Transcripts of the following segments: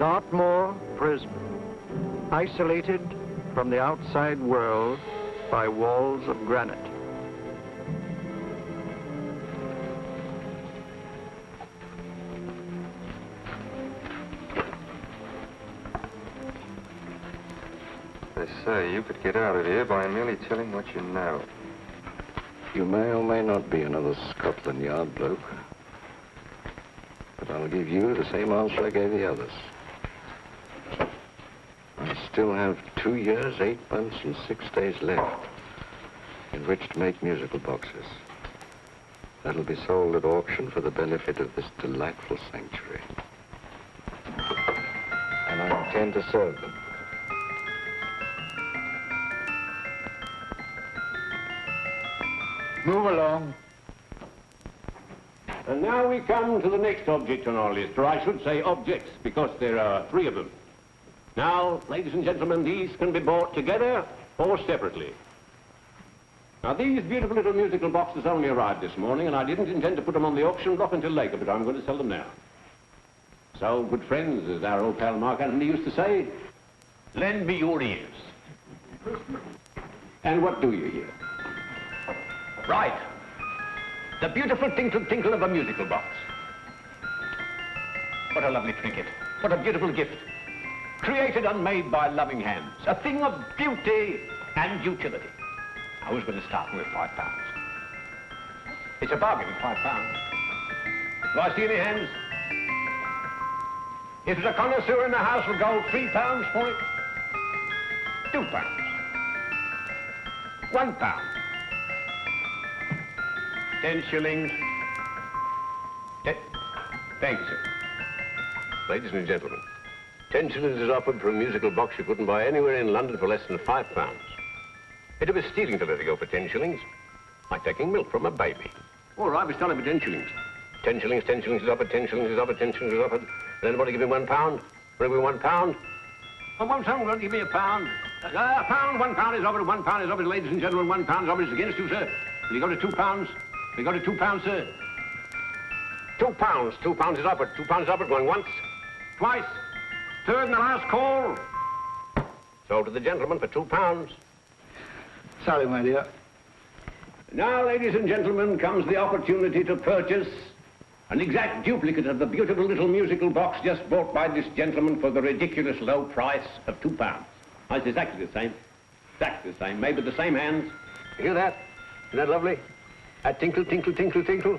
Dartmoor prison, isolated from the outside world by walls of granite. They say you could get out of here by merely telling what you know. You may or may not be another Scotland Yard bloke, but I'll give you the same answer I gave the others. I still have 2 years, 8 months, and 6 days left in which to make musical boxes. That'll be sold at auction for the benefit of this delightful sanctuary. And I intend to serve them. Move along. And now we come to the next object on our list, or I should say objects, because there are 3 of them. Now, ladies and gentlemen, these can be bought together or separately. Now, these beautiful little musical boxes only arrived this morning, and I didn't intend to put them on the auction block until later, but I'm going to sell them now. So, good friends, as our old pal Mark Antony used to say, lend me your ears. And what do you hear? Right. The beautiful tinkle tinkle of a musical box. What a lovely trinket. What a beautiful gift. Created and made by loving hands. A thing of beauty and utility. I was going to start with £5. It's a bargain, £5. Do I see any hands? If there's a connoisseur in the house, will go £3 for it. £2. £1. 10 shillings. Thank you, sir. Ladies and gentlemen, 10 shillings is offered for a musical box you couldn't buy anywhere in London for less than £5. It'd be stealing to let it go for 10 shillings. Like taking milk from a baby. All right, we're selling for 10 shillings. 10 shillings, 10 shillings is offered, 10 shillings is offered, 10 shillings is offered. Will anybody give me £1? Bring me £1? Oh, won't someone going to give me £1? £1, £1 is offered, £1 is offered, ladies and gentlemen, £1 is offered. It's against you, sir. Will you go to £2? Will you go to £2, sir? £2. £2 is offered. £2 is offered. Going once. Twice. Third and the last call. Sold to the gentleman for £2. Sorry, my dear. Now, ladies and gentlemen, comes the opportunity to purchase an exact duplicate of the beautiful little musical box just bought by this gentleman for the ridiculous low price of £2. Now, it's exactly the same. Exactly the same. Made with the same hands. You hear that? Isn't that lovely? That tinkle, tinkle, tinkle, tinkle.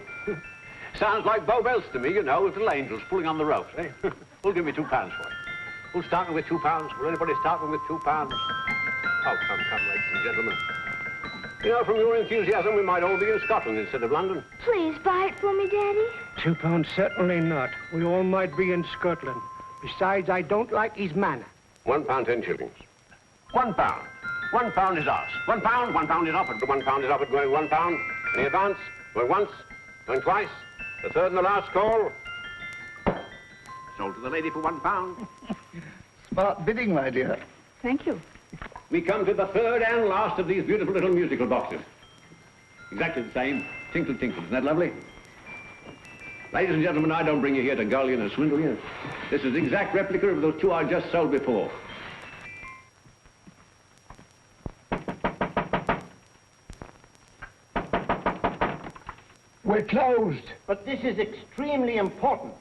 Sounds like Bow Bells to me, you know, with little angels pulling on the ropes, eh? Who'll give me £2 for it? Who's starting with £2? Will anybody start with £2? Oh, come, ladies and gentlemen. You know, from your enthusiasm, we might all be in Scotland instead of London. Please buy it for me, Daddy. £2, certainly not. We all might be in Scotland. Besides, I don't like his manner. £1, 10 shillings. £1. £1 is ours. £1 is offered. £1 is offered, going £1. Any advance? Going once, going twice. The third and the last call. Sold to the lady for £1. Smart bidding, my dear. Thank you. We come to the third and last of these beautiful little musical boxes. Exactly the same. Tinkle, tinkle. Isn't that lovely? Ladies and gentlemen, I don't bring you here to gull you and swindle you. This is the exact replica of those 2 I just sold before. We're closed. But this is extremely important.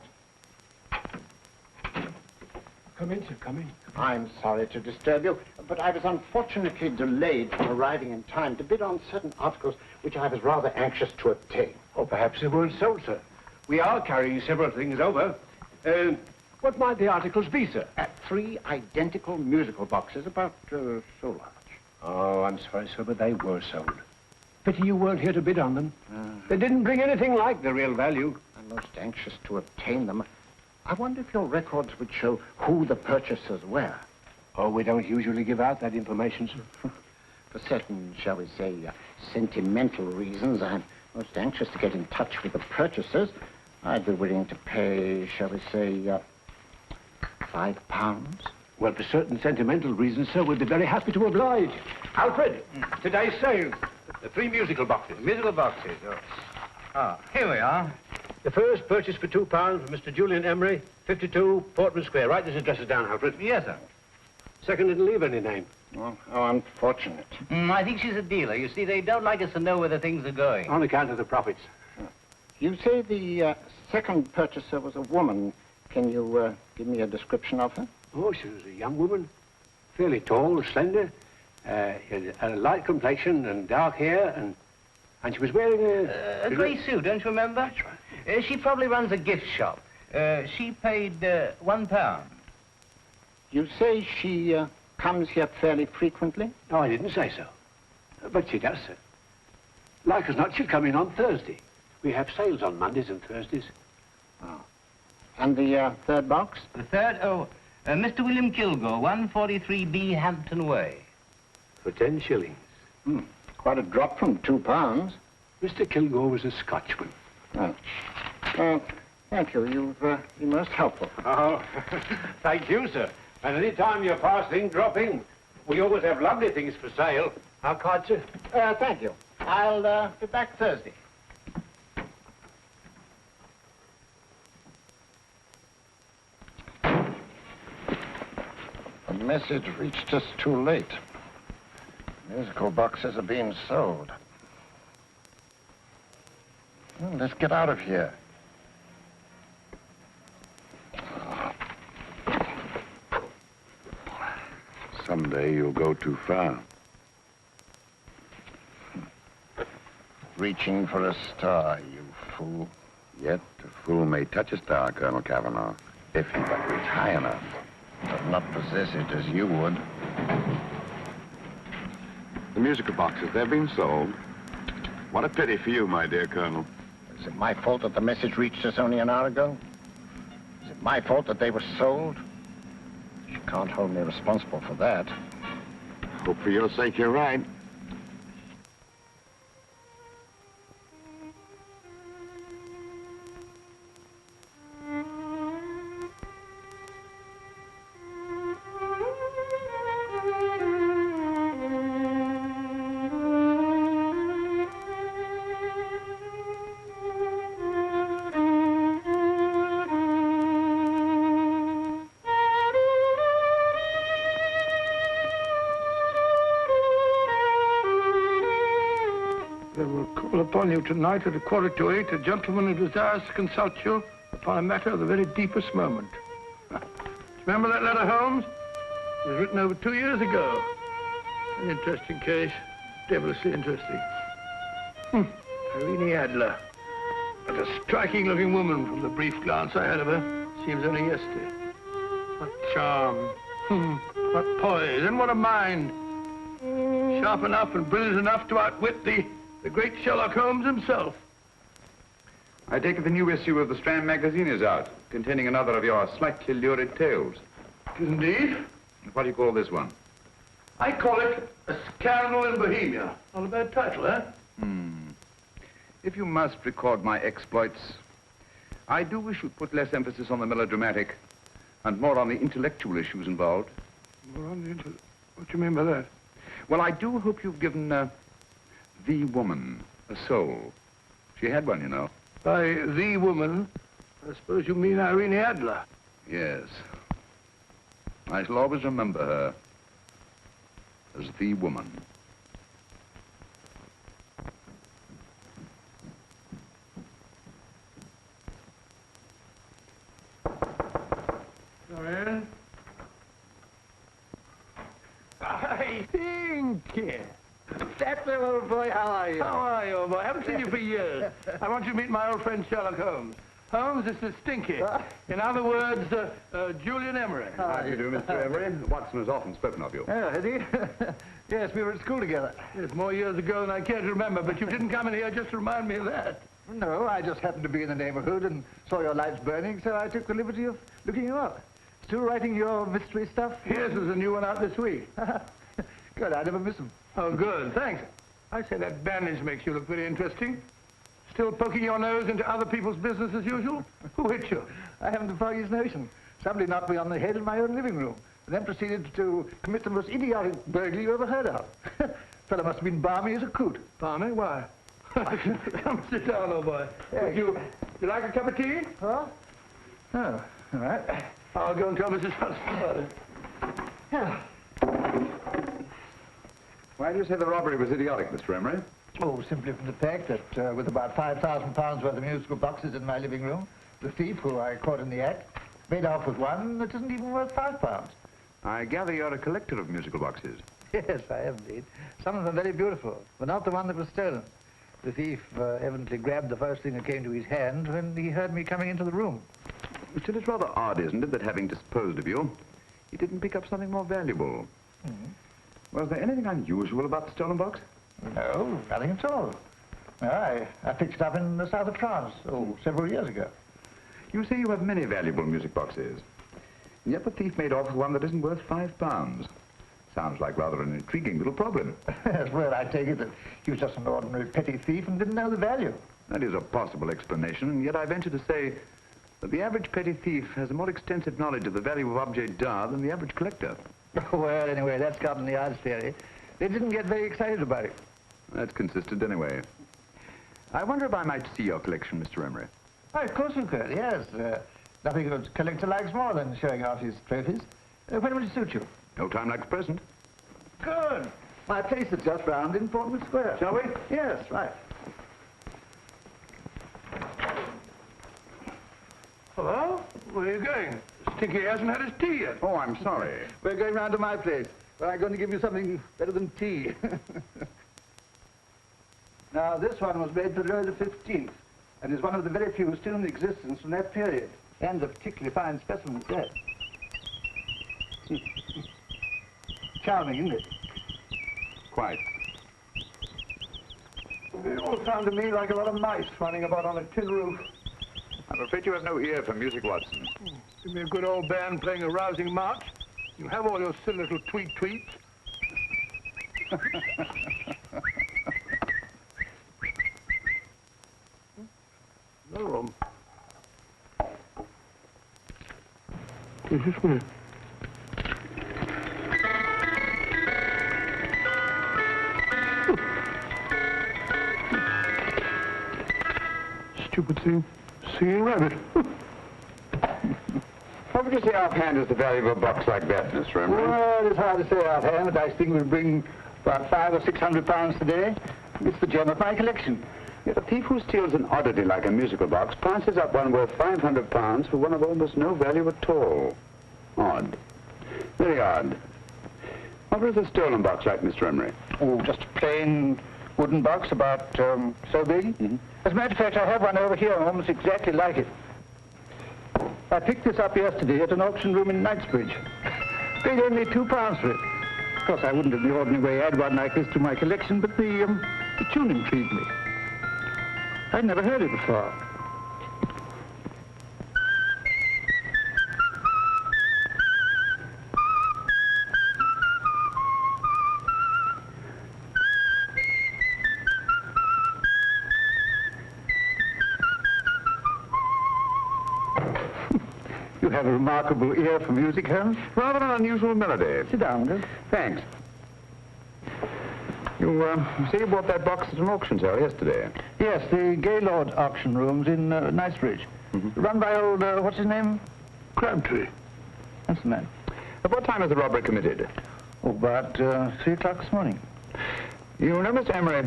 Come in, sir, come in. I'm sorry to disturb you, but I was unfortunately delayed from arriving in time to bid on certain articles which I was rather anxious to obtain. Or perhaps they weren't sold, sir. We are carrying several things over. What might the articles be, sir? 3 identical musical boxes, about so large. Oh, I'm sorry, sir, but they were sold. Pity you weren't here to bid on them. They didn't bring anything like the real value. I'm most anxious to obtain them. I wonder if your records would show who the purchasers were. Oh, we don't usually give out that information, sir. For certain, shall we say, sentimental reasons, I'm most anxious to get in touch with the purchasers. I'd be willing to pay, shall we say, £5. Well, for certain sentimental reasons, sir, we'd be very happy to oblige. Alfred, today's sale. The 3 musical boxes. Musical boxes, oh. Ah, here we are. The first purchase for £2 from Mr. Julian Emery, 52 Portman Square. Write this address down, Alfred. Yes, sir. Second didn't leave any name. Oh, how unfortunate. I think she's a dealer. You see, they don't like us to know where the things are going. On account of the profits. You say the second purchaser was a woman. Can you give me a description of her? Oh, she was a young woman. Fairly tall, slender. Had a light complexion and dark hair, and she was wearing A grey suit, don't you remember? That's right. She probably runs a gift shop. She paid £1. You say she comes here fairly frequently? No, I didn't say so. But she does, sir. Like as not, she'll come in on Thursday. We have sales on Mondays and Thursdays. Oh. And the third box? The third, Mr. William Kilgore, 143B Hampton Way. For 10 shillings. Quite a drop from £2. Mr. Kilgore was a Scotchman. Oh. Thank you. You've been most helpful. Oh, thank you, sir. And any time you're passing, dropping, we always have lovely things for sale. How kind, sir? Thank you. I'll be back Thursday. The message reached us too late. Musical boxes are being sold. Well, let's get out of here. Someday you'll go too far. Reaching for a star, you fool. Yet a fool may touch a star, Colonel Cavanaugh, if he but reach high enough. But not possess it as you would. The musical boxes, they're being sold. What a pity for you, my dear Colonel. Is it my fault that the message reached us only an hour ago? Is it my fault that they were sold? You can't hold me responsible for that. Hope for your sake you're right. They will call upon you tonight at 7:45. A gentleman who desires to consult you upon a matter of the very deepest moment. Remember that letter, Holmes? It was written over 2 years ago. An interesting case. Devilishly interesting. Irene Adler. What a striking-looking woman from the brief glance I had of her. Seems only yesterday. What charm. What poise. And what a mind. Sharp enough and brilliant enough to outwit the great Sherlock Holmes himself. I take it the new issue of the Strand magazine is out, containing another of your slightly lurid tales. Indeed. What do you call this one? I call it A Scandal in Bohemia. Not a bad title, eh? If you must record my exploits, I do wish you'd put less emphasis on the melodramatic and more on the intellectual issues involved. What do you mean by that? Well, I do hope you've given the woman a soul. She had one, you know. By the woman, I suppose you mean Irene Adler. Yes. I shall always remember her as the woman. Dorian? I think. That's the old boy. How are you? How are you, old boy? I haven't seen you for years. I want you to meet my old friend Sherlock Holmes. Holmes, this is Stinky. In other words, Julian Emery. How do you do, Mr. Emery? Watson has often spoken of you. Oh, has he? Yes, we were at school together. Yes, more years ago than I care to remember, but you didn't come in here just to remind me of that. No, I just happened to be in the neighborhood and saw your lights burning, so I took the liberty of looking you up. Still writing your mystery stuff? Yes, there's a new one out this week. Good, I never miss them. Oh, good, thanks. I say that bandage makes you look very interesting. Still poking your nose into other people's business as usual? Who hit you? I haven't the foggiest notion. Somebody knocked me on the head in my own living room, and then proceeded to commit the most idiotic burglary you ever heard of. Fellow must have been balmy as a coot. Balmy? Why? Come sit down, old boy. Would you You like a cup of tea? Huh? Oh, all right. I'll go and tell Mrs. Hudson. Yeah. Why do you say the robbery was idiotic, Mr. Emery? Oh, simply from the fact that with about £5,000 worth of musical boxes in my living room, the thief, who I caught in the act, made off with one that isn't even worth £5. I gather you're a collector of musical boxes. Yes, I am indeed. Some of them very beautiful, but not the one that was stolen. The thief evidently grabbed the first thing that came to his hand when he heard me coming into the room. Still, it's rather odd, isn't it, that having disposed of you, he didn't pick up something more valuable. Mm-hmm. Was there anything unusual about the stolen box? No, nothing at all. No, I picked it up in the south of France, several years ago. You say you have many valuable music boxes, and yet the thief made off with one that isn't worth £5. Sounds like rather an intriguing little problem. Well, I take it that he was just an ordinary petty thief and didn't know the value. That is a possible explanation, and yet I venture to say that the average petty thief has a more extensive knowledge of the value of objets d'art than the average collector. Well, anyway, that's Scotland Yard's theory. They didn't get very excited about it. That's consistent anyway. I wonder if I might see your collection, Mr. Emery. Oh, of course you could, yes. Nothing a collector likes more than showing off his trophies. When will it suit you? No time like the present. Good. My place is just round in Portman Square. Shall we? Yes, right. Hello? Where are you going? Stinky hasn't had his tea yet. Oh, I'm sorry. We're going round to my place, where I'm going to give you something better than tea. Now, this one was made for Louis XV, and is one of the very few still in existence from that period, and a particularly fine specimen at that. Charming, isn't it? Quite. They all sound to me like a lot of mice running about on a tin roof. I'm afraid you have no ear for music, Watson. Give me a good old band playing a rousing march. You have all your silly little tweets. No room. This is me. Stupid thing. Singing rabbit. What would you say offhand is the value of a box like that, Mr. Emery? Well, it's hard to say offhand, but I think it would bring about £500 or £600 today. It's the gem of my collection. Yet a thief who steals an oddity like a musical box passes up one worth £500 for one of almost no value at all. Odd. Very odd. What was the stolen box like, Mr. Emery? Oh, just a plain wooden box about so big. Mm-hmm. As a matter of fact, I have one over here almost exactly like it. I picked this up yesterday at an auction room in Knightsbridge. Paid only £2 for it. Of course, I wouldn't in the ordinary way add one like this to my collection, but the tune intrigued me. I'd never heard it before. You have a remarkable ear for music, Holmes. Rather an unusual melody. Sit down, Will. Thanks. You say you bought that box at an auction sale yesterday? Yes, the Gaylord auction rooms in Knightsbridge. Mm-hmm. Run by old, what's his name? Crabtree. That's the man. At what time was the robbery committed? Oh, about 3 o'clock this morning. You know, Mr. Emery,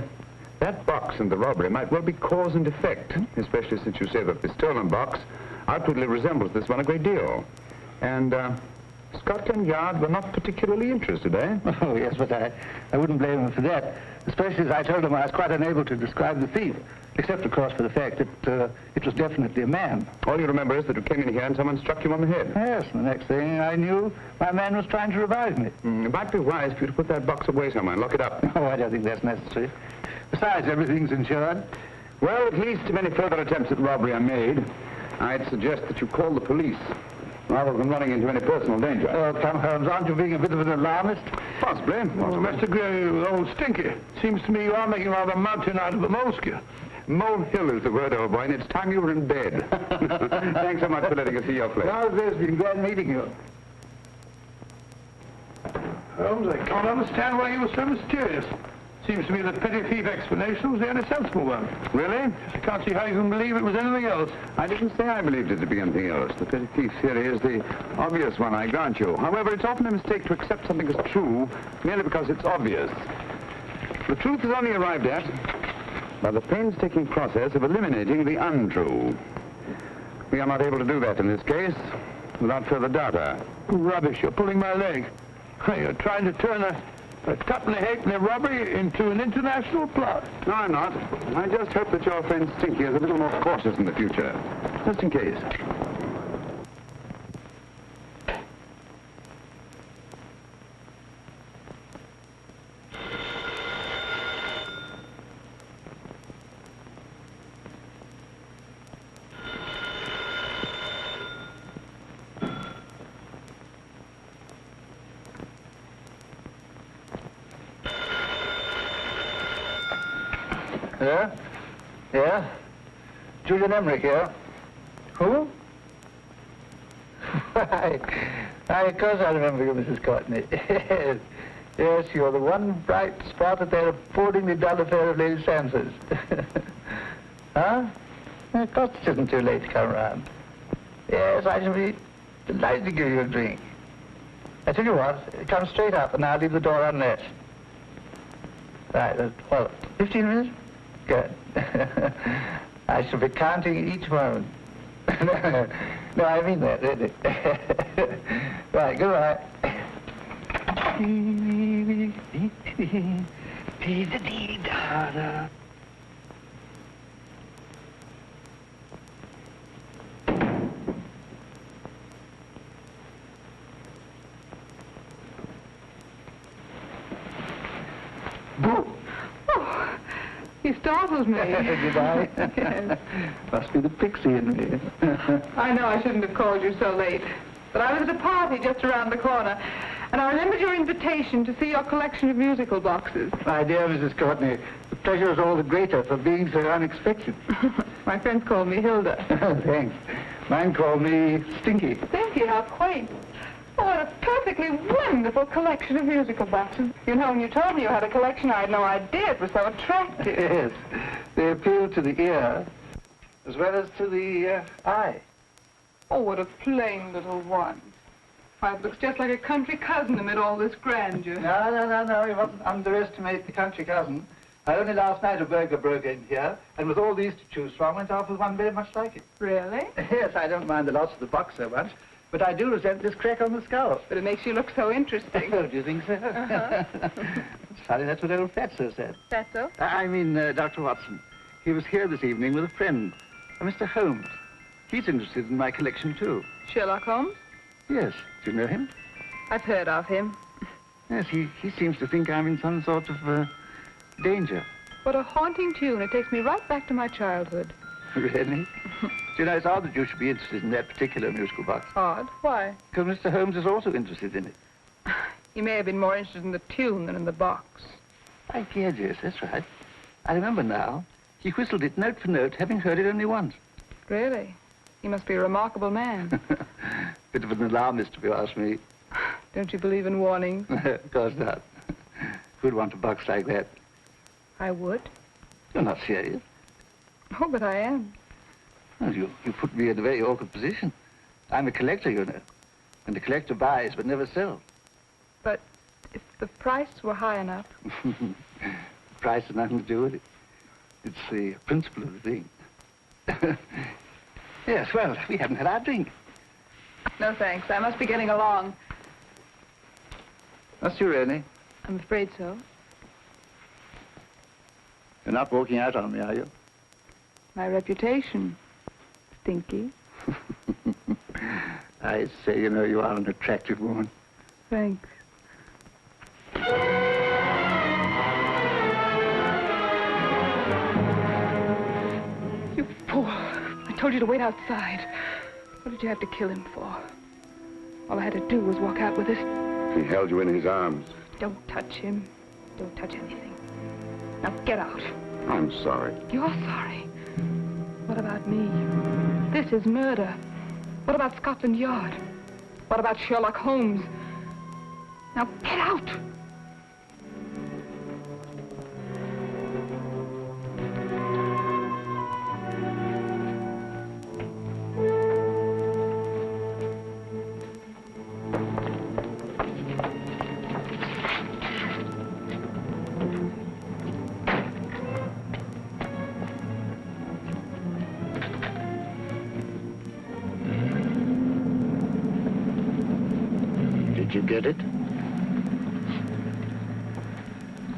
that box and the robbery might well be cause and effect, especially since you say that the stolen box outwardly resembles this one a great deal. And Scotland Yard were not particularly interested, eh? Oh, yes, but I wouldn't blame them for that, especially as I told them I was quite unable to describe the thief, except, of course, for the fact that it was definitely a man. All you remember is that you came in here and someone struck you on the head. Yes, and the next thing I knew, my man was trying to revive me. It might be wise for you to put that box away somewhere and lock it up. Oh, I don't think that's necessary. Besides, everything's insured. Well, at least if any further attempts at robbery are made, I'd suggest that you call the police, rather than running into any personal danger. Oh, come, Holmes, aren't you being a bit of an alarmist? Possibly. Well, Mr. Gray, old Stinky. Seems to me you are making rather a mountain out of a molehill. Molehill is the word, old boy, and it's time you were in bed. Thanks so much for letting us see your place. Well, it's been glad meeting you. Holmes, I can't understand why you were so mysterious. Seems to me the petty thief explanation was the only sensible one. Really? I can't see how you can believe it was anything else. I didn't say I believed it to be anything else. The petty thief theory is the obvious one, I grant you. However, it's often a mistake to accept something as true merely because it's obvious. The truth is only arrived at by the painstaking process of eliminating the untrue. We are not able to do that in this case without further data. Rubbish, you're pulling my leg. You're trying to turn a tuppenny halfpenny robbery into an international plot. No, I'm not. I just hope that your friend Stinky is a little more cautious in the future. Just in case. Yeah? Yeah? Julian Emmerich here. Who? Why, of course I remember you, Mrs. Courtney. Yes. Yes, you're the one bright spot at that appallingly dull affair of Lady Sansa's. Huh? Of course it isn't too late to come around. Yes, I shall be delighted to give you a drink. I tell you what, come straight up and I'll leave the door unlatched. Right, well, 15 minutes? Good. I shall be counting each moment. No, I mean that, really. Right, goodbye. Boo! Oh, you startled me. Did I? Yes. Must be the pixie in me. I know I shouldn't have called you so late, but I was at a party just around the corner, and I remembered your invitation to see your collection of musical boxes. My dear Mrs. Courtney, the pleasure is all the greater for being so unexpected. My friends call me Hilda. Thanks. Mine call me Stinky. Stinky, how quaint. Oh, what a perfectly wonderful collection of musical boxes. You know, when you told me you had a collection, I had no idea it was so attractive. Yes. They appeal to the ear as well as to the eye. Oh, what a plain little one. Why, it looks just like a country cousin amid all this grandeur. No. You mustn't underestimate the country cousin. Only last night a burglar broke in here, and with all these to choose from, went off with one very much like it. Really? Yes, I don't mind the loss of the box so much, but I do resent this crack on the skull. But it makes you look so interesting. Oh, do you think so? It's funny, that's what old Fatso said. Fatso? I mean, Dr. Watson. He was here this evening with a friend, Mr. Holmes. He's interested in my collection, too. Sherlock Holmes? Yes. Do you know him? I've heard of him. Yes, he seems to think I'm in some sort of danger. What a haunting tune. It takes me right back to my childhood. Really? Do you know, it's odd that you should be interested in that particular musical box. Odd? Why? Because Mr. Holmes is also interested in it. He may have been more interested in the tune than in the box. I guess, yes, that's right. I remember now. He whistled it note for note, having heard it only once. Really? He must be a remarkable man. Bit of an alarmist, if you ask me. Don't you believe in warnings? Of course not. Who'd want a box like that? I would. You're not serious. Oh, but I am. Well, you put me in a very awkward position. I'm a collector, you know. And the collector buys but never sells. But if the price were high enough... Price has nothing to do with it. It's the principle of the thing. Yes, well, we haven't had our drink. No, thanks. I must be getting along. Must you really? I'm afraid so. You're not walking out on me, are you? My reputation. Stinky. I say, you know, you are an attractive woman. Thanks. You fool. I told you to wait outside. What did you have to kill him for? All I had to do was walk out with this. He held you in his arms. Don't touch him. Don't touch anything. Now get out. I'm sorry. You're sorry. What about me? This is murder. What about Scotland Yard? What about Sherlock Holmes? Now get out! you get it?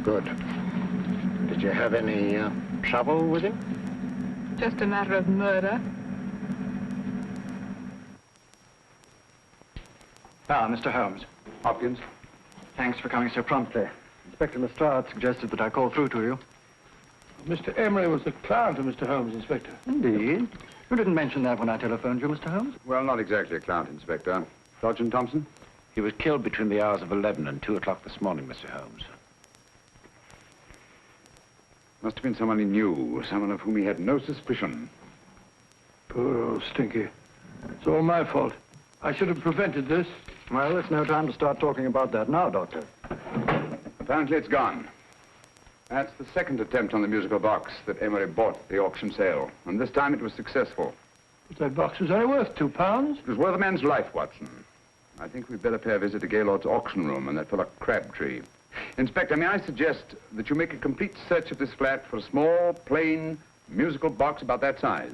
Good. Did you have any trouble with him? Just a matter of murder. Mr. Holmes. Hopkins. Thanks for coming so promptly. Inspector Lestrade suggested that I call through to you. Mr. Emery was the client of Mr. Holmes, Inspector. Indeed. You didn't mention that when I telephoned you, Mr. Holmes. Well, not exactly a client, Inspector. Sergeant Thompson? He was killed between the hours of 11 and 2 o'clock this morning, Mr. Holmes. Must have been someone he knew, someone of whom he had no suspicion. Poor old Stinky. It's all my fault. I should have prevented this. Well, it's no time to start talking about that now, Doctor. Apparently it's gone. That's the second attempt on the musical box that Emery bought at the auction sale. And this time it was successful. But that box was only worth £2. It was worth a man's life, Watson. I think we'd better pay a visit to Gaylord's auction room and that fellow Crabtree. Inspector, may I suggest that you make a complete search of this flat for a small, plain, musical box about that size?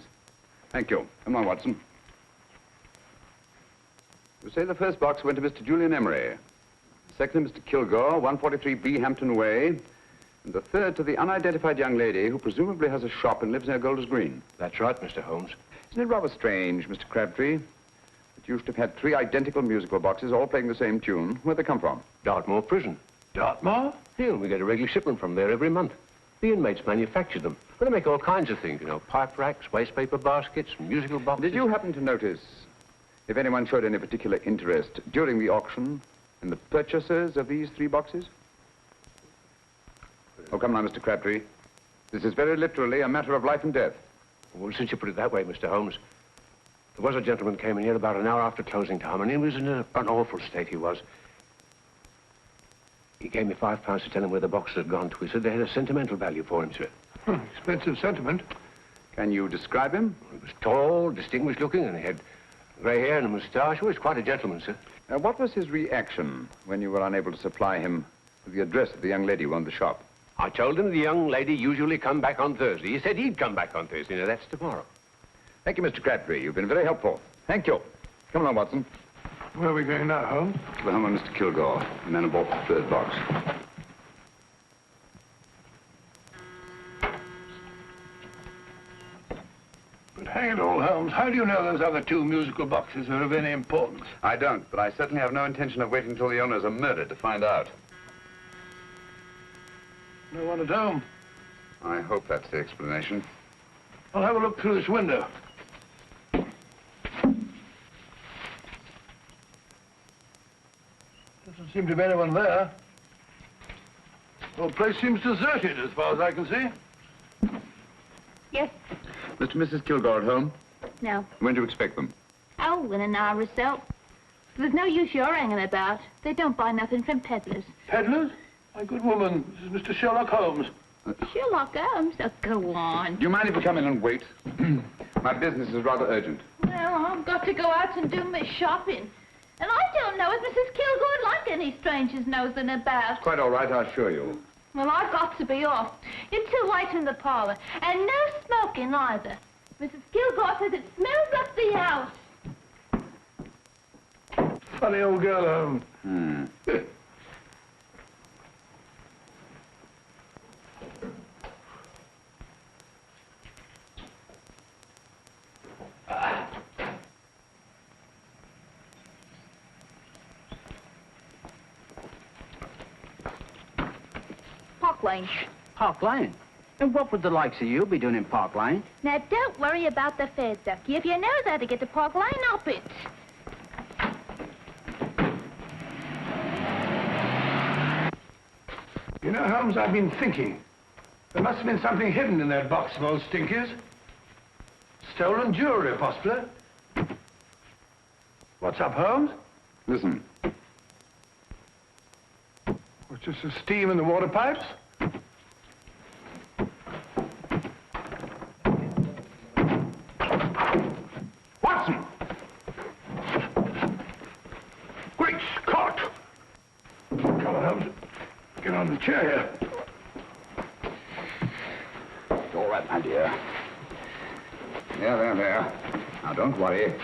Thank you. Come on, Watson. You say the first box went to Mr. Julian Emery. The second to Mr. Kilgore, 143B Hampton Way. And the third to the unidentified young lady who presumably has a shop and lives near Golders Green. That's right, Mr. Holmes. Isn't it rather strange, Mr. Crabtree, that you should have had 3 identical musical boxes all playing the same tune? Where'd they come from? Dartmoor Prison. Dartmoor? Yeah, we get a regular shipment from there every month. The inmates manufacture them. Well, they make all kinds of things, you know, pipe racks, waste paper baskets, musical boxes. Did you happen to notice if anyone showed any particular interest during the auction in the purchasers of these 3 boxes? Oh, come now, Mr. Crabtree. This is very literally a matter of life and death. Well, since you put it that way, Mr. Holmes, there was a gentleman came in here about an hour after closing time, and he was in an awful state, he was. He gave me £5 to tell him where the boxes had gone to. He said they had a sentimental value for him, sir. Expensive sentiment. Can you describe him? He was tall, distinguished looking, and he had grey hair and a moustache. He was quite a gentleman, sir. What was his reaction when you were unable to supply him with the address of the young lady who owned the shop? I told him the young lady usually come back on Thursday. He said he'd come back on Thursday. Now, that's tomorrow. Thank you, Mr. Crabtree. You've been very helpful. Thank you. Come along, Watson. Where are we going now, Holmes? To the home of Mr. Kilgore, the man who bought the 3rd box. But hang it all, Holmes, how do you know those other 2 musical boxes are of any importance? I don't, but I certainly have no intention of waiting until the owners are murdered to find out. No one at home. I hope that's the explanation. I'll have a look through this window. Doesn't seem to be anyone there. The whole place seems deserted as far as I can see. Yes. Mr. and Mrs. Kilgore at home? No. When do you expect them? Oh, in an hour or so. There's no use you're hanging about. They don't buy nothing from peddlers. Peddlers? My good woman, this is Mr. Sherlock Holmes. Sherlock Holmes? Oh, go on. Do you mind if we come in and wait? My business is rather urgent. Well, I've got to go out and do my shopping. And I don't know if Mrs. Kilgore would like any strangers nosing about. Quite all right, I assure you. Well, I've got to be off. It's too light in the parlor. And no smoking either. Mrs. Kilgore says it smells up the house. Funny old girl, Holmes. Park Lane. Park Lane? And what would the likes of you be doing in Park Lane? Now, don't worry about the fare, Ducky. If you know how to get to Park Lane, up it. You know, Holmes, I've been thinking. There must have been something hidden in that box of old Stinky's. Stolen jewelry, possibly. What's up, Holmes? Listen. What's just the steam in the water pipes? Watson! Great Scott! Come on, Holmes. Get on the chair here. It's all right, my dear. There. Now, don't worry.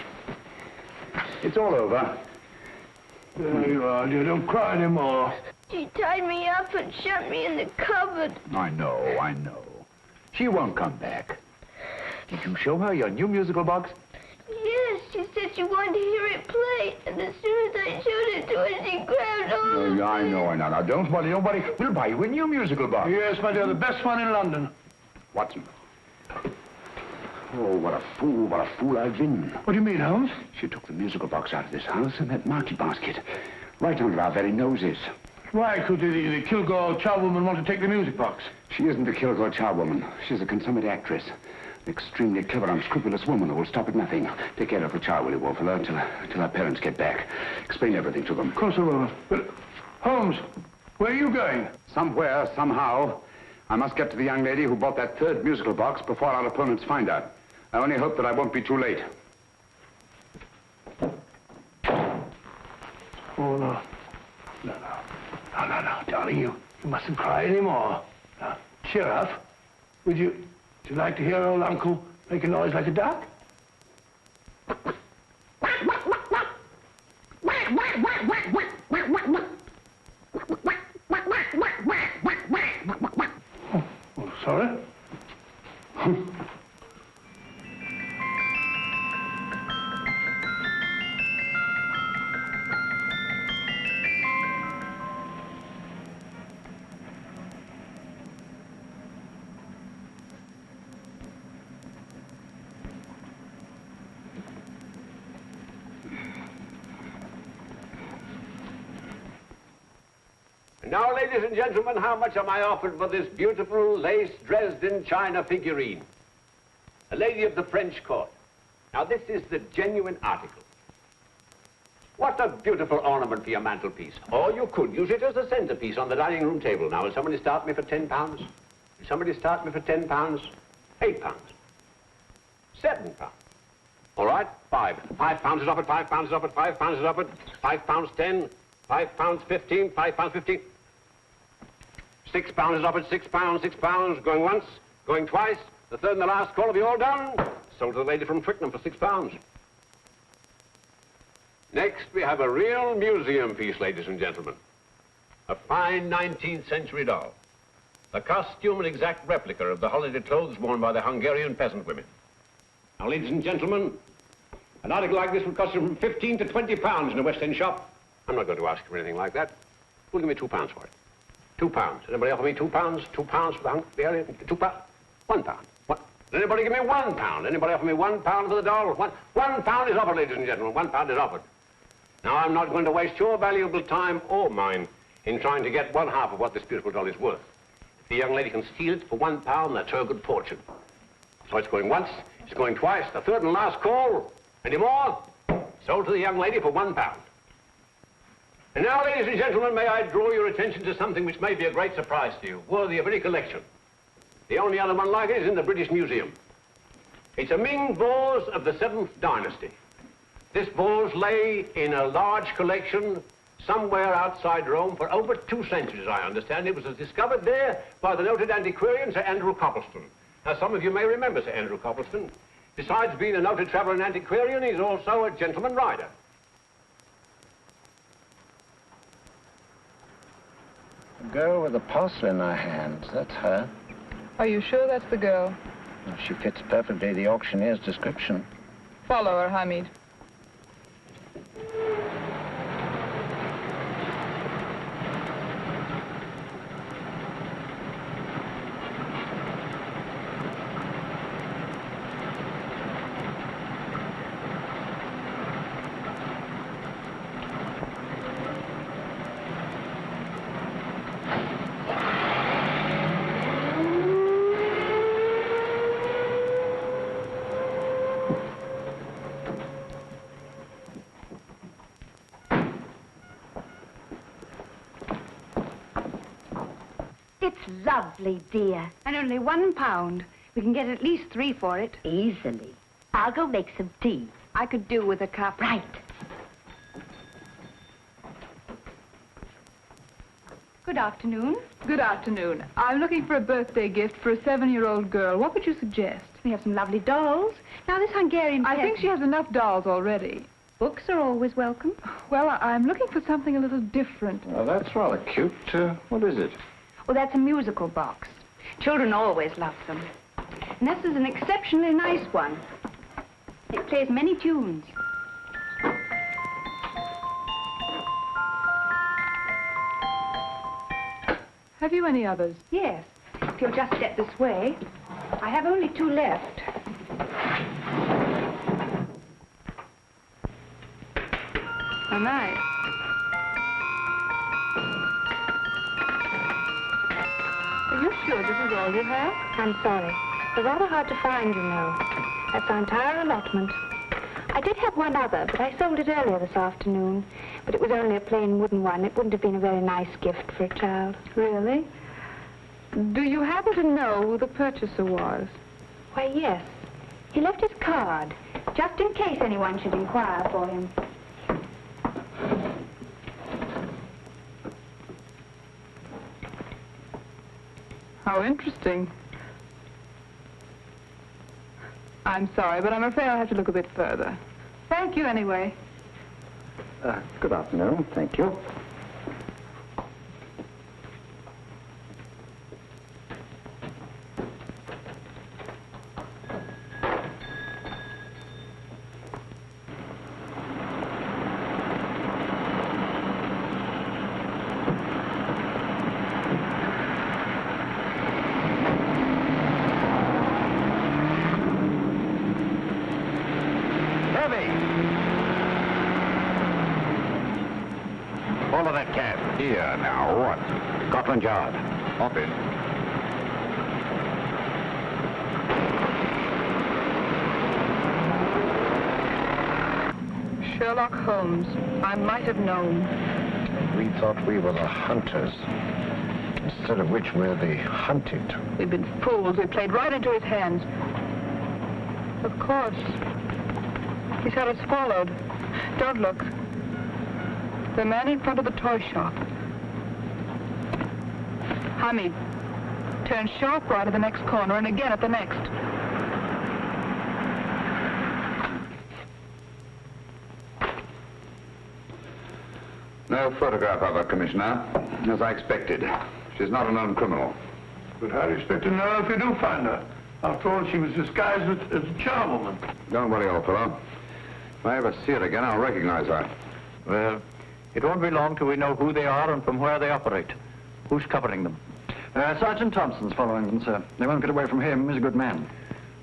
It's all over. There you are, dear. Don't cry anymore. She tied me up and shut me in the cupboard. I know. She won't come back. Did you show her your new musical box? Yes, she said she wanted to hear it play, and as soon as I showed it to her, she grabbed hold of me. I know. Now, don't worry. We'll buy you a new musical box. Yes, my dear, the best one in London. Watson. Oh, what a fool I've been. What do you mean, Holmes? She took the musical box out of this house and that market basket, right under our very noses. Why could the Kilgore charwoman want to take the music box? She isn't a Kilgore charwoman. She's a consummate actress. An extremely clever, unscrupulous woman who will stop at nothing. Take care of the child, will you, Wolfella, till our parents get back. Explain everything to them. Of course I will. But, Holmes, where are you going? Somewhere, somehow. I must get to the young lady who bought that third musical box before our opponents find out. I only hope that I won't be too late. Oh, no. No, darling, you mustn't cry anymore. Now, cheer up. Would you like to hear old Uncle make a noise like a duck? Oh, sorry. Now, ladies and gentlemen, how much am I offered for this beautiful lace Dresden china figurine? A lady of the French court. Now, this is the genuine article. What a beautiful ornament for your mantelpiece. Or you could use it as a centerpiece on the dining room table. Now, will somebody start me for £10? Will somebody start me for £10? £8? £7? All right, £5 is offered, £5 is offered, £5 is offered, £5.10, £5.15, £5.15. £6 is offered, £6, going once, going twice, the third and the last call. Have you all done? Sold to the lady from Twickenham for £6. Next, we have a real museum piece, ladies and gentlemen. A fine 19th century doll. A costume and exact replica of the holiday clothes worn by the Hungarian peasant women. Now, ladies and gentlemen, an article like this would cost you from £15 to £20 in a West End shop. I'm not going to ask you for anything like that. Who'll give me £2 for it? £2. Anybody offer me £2? £2 for the Hungarian? £2? £1. What? Does anybody give me £1? Anybody offer me £1 for the doll? £1 is offered, ladies and gentlemen. £1 is offered. Now, I'm not going to waste your valuable time or mine in trying to get one half of what this beautiful doll is worth. If the young lady can steal it for £1, that's her good fortune. So it's going once, it's going twice, the third and last call. Any more? Sold to the young lady for £1. And now, ladies and gentlemen, may I draw your attention to something which may be a great surprise to you, worthy of any collection. The only other one like it is in the British Museum. It's a Ming vase of the 7th dynasty. This vase lay in a large collection somewhere outside Rome for over 2 centuries, I understand. It was discovered there by the noted antiquarian, Sir Andrew Coppleston. Now, some of you may remember Sir Andrew Coppleston. Besides being a noted traveller and antiquarian, he's also a gentleman rider. The girl with the parcel in her hands, that's her. Are you sure that's the girl? Well, she fits perfectly the auctioneer's description. Follow her, Hamid. Lovely, dear. And only £1. We can get at least 3 for it. Easily. I'll go make some tea. I could do with a cup. Right. Good afternoon. Good afternoon. I'm looking for a birthday gift for a 7-year-old girl. What would you suggest? We have some lovely dolls. Now, this Hungarian I think she has enough dolls already. Books are always welcome. Well, I'm looking for something a little different. Well, that's rather cute. What is it? Well, that's a musical box. Children always love them. And this is an exceptionally nice one. It plays many tunes. Have you any others? Yes. If you'll just step this way. I have only 2 left. Oh, nice. Are you sure this is all you have? I'm sorry. They're rather hard to find, you know. That's our entire allotment. I did have one other, but I sold it earlier this afternoon. But it was only a plain wooden one. It wouldn't have been a very nice gift for a child. Really? Do you happen to know who the purchaser was? Why, yes. He left his card, just in case anyone should inquire for him. How interesting. I'm sorry, but I'm afraid I'll have to look a bit further. Thank you anyway. Good afternoon. Thank you. Follow that cab. Here, now, what? Scotland Yard. Hop in. Sherlock Holmes. I might have known. We thought we were the hunters, instead of which we're the hunted. We've been fools. We played right into his hands. Of course. He's had us followed. Don't look. The man in front of the toy shop. Hamid. Turn sharp right at the next corner and again at the next. No photograph of her, Commissioner, as I expected. She's not a known criminal. But how do you expect to know if you do find her? After all, she was disguised as a charwoman. Don't worry, old fellow. If I ever see her again, I'll recognize her. Well, it won't be long till we know who they are and from where they operate. Who's covering them? Sergeant Thompson's following them, sir. They won't get away from him. He's a good man.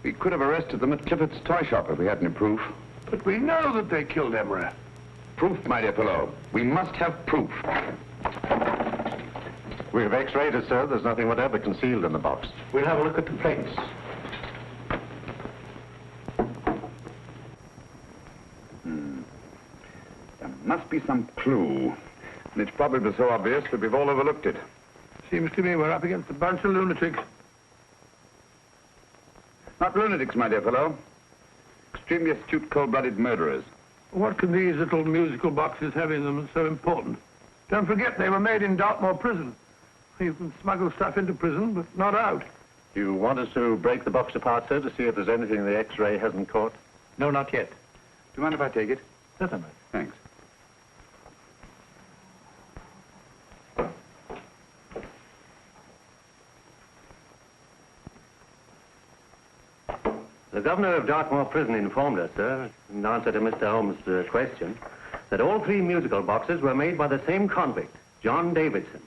We could have arrested them at Clifford's toy shop if we had any proof. But we know that they killed Emery. Proof, my dear fellow. We must have proof. We've x-rayed it, sir. There's nothing whatever concealed in the box. We'll have a look at the plates. There must be some clue. And it's probably so obvious that we've all overlooked it. Seems to me we're up against a bunch of lunatics. Not lunatics, my dear fellow. Extremely astute, cold-blooded murderers. What can these little musical boxes have in them that's so important? Don't forget, they were made in Dartmoor prison. You can smuggle stuff into prison, but not out. You want us to break the box apart, sir, to see if there's anything the X-ray hasn't caught? No, not yet. Do you mind if I take it? Certainly. Thanks. The governor of Dartmoor Prison informed us, sir, in answer to Mr. Holmes' question, that all 3 musical boxes were made by the same convict, John Davidson,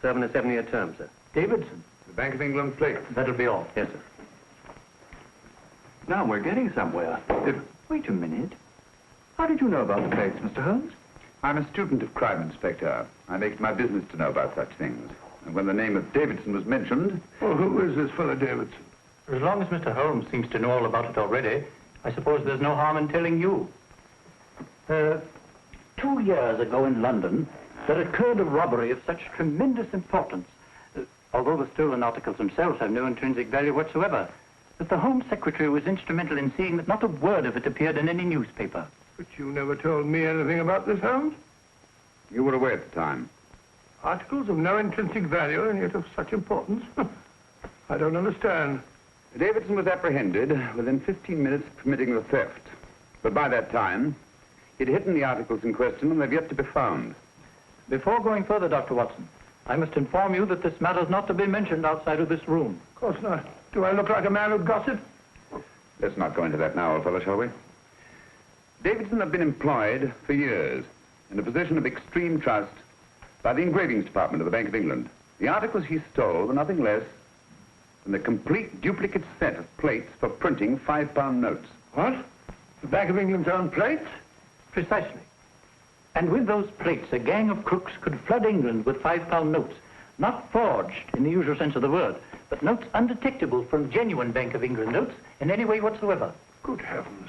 serving a 7-year term, sir. Davidson? The Bank of England plate. That'll be all. Yes, sir. Now we're getting somewhere. Wait a minute. How did you know about the plates, Mr. Holmes? I'm a student of crime, Inspector. I make it my business to know about such things. And when the name of Davidson was mentioned... Well, who is this fellow Davidson? As long as Mr. Holmes seems to know all about it already, I suppose there's no harm in telling you. 2 years ago in London, there occurred a robbery of such tremendous importance, although the stolen articles themselves have no intrinsic value whatsoever, that the Home Secretary was instrumental in seeing that not a word of it appeared in any newspaper. But you never told me anything about this, Holmes. You were away at the time. Articles of no intrinsic value and yet of such importance? I don't understand. Davidson was apprehended within 15 minutes of committing the theft. But by that time, He'd hidden the articles in question, and they've yet to be found. Before going further, Dr. Watson, I must inform you that this matter's not to be mentioned outside of this room. Of course not. Do I look like a man who'd gossip? Let's not go into that now, old fellow, shall we? Davidson had been employed for years in a position of extreme trust by the engravings department of the Bank of England. The articles he stole were nothing less than a complete duplicate set of plates for printing £5 notes. What? The Bank of England's own plates? Precisely. And with those plates, a gang of crooks could flood England with £5 notes, not forged in the usual sense of the word, but notes undetectable from genuine Bank of England notes in any way whatsoever. Good heavens.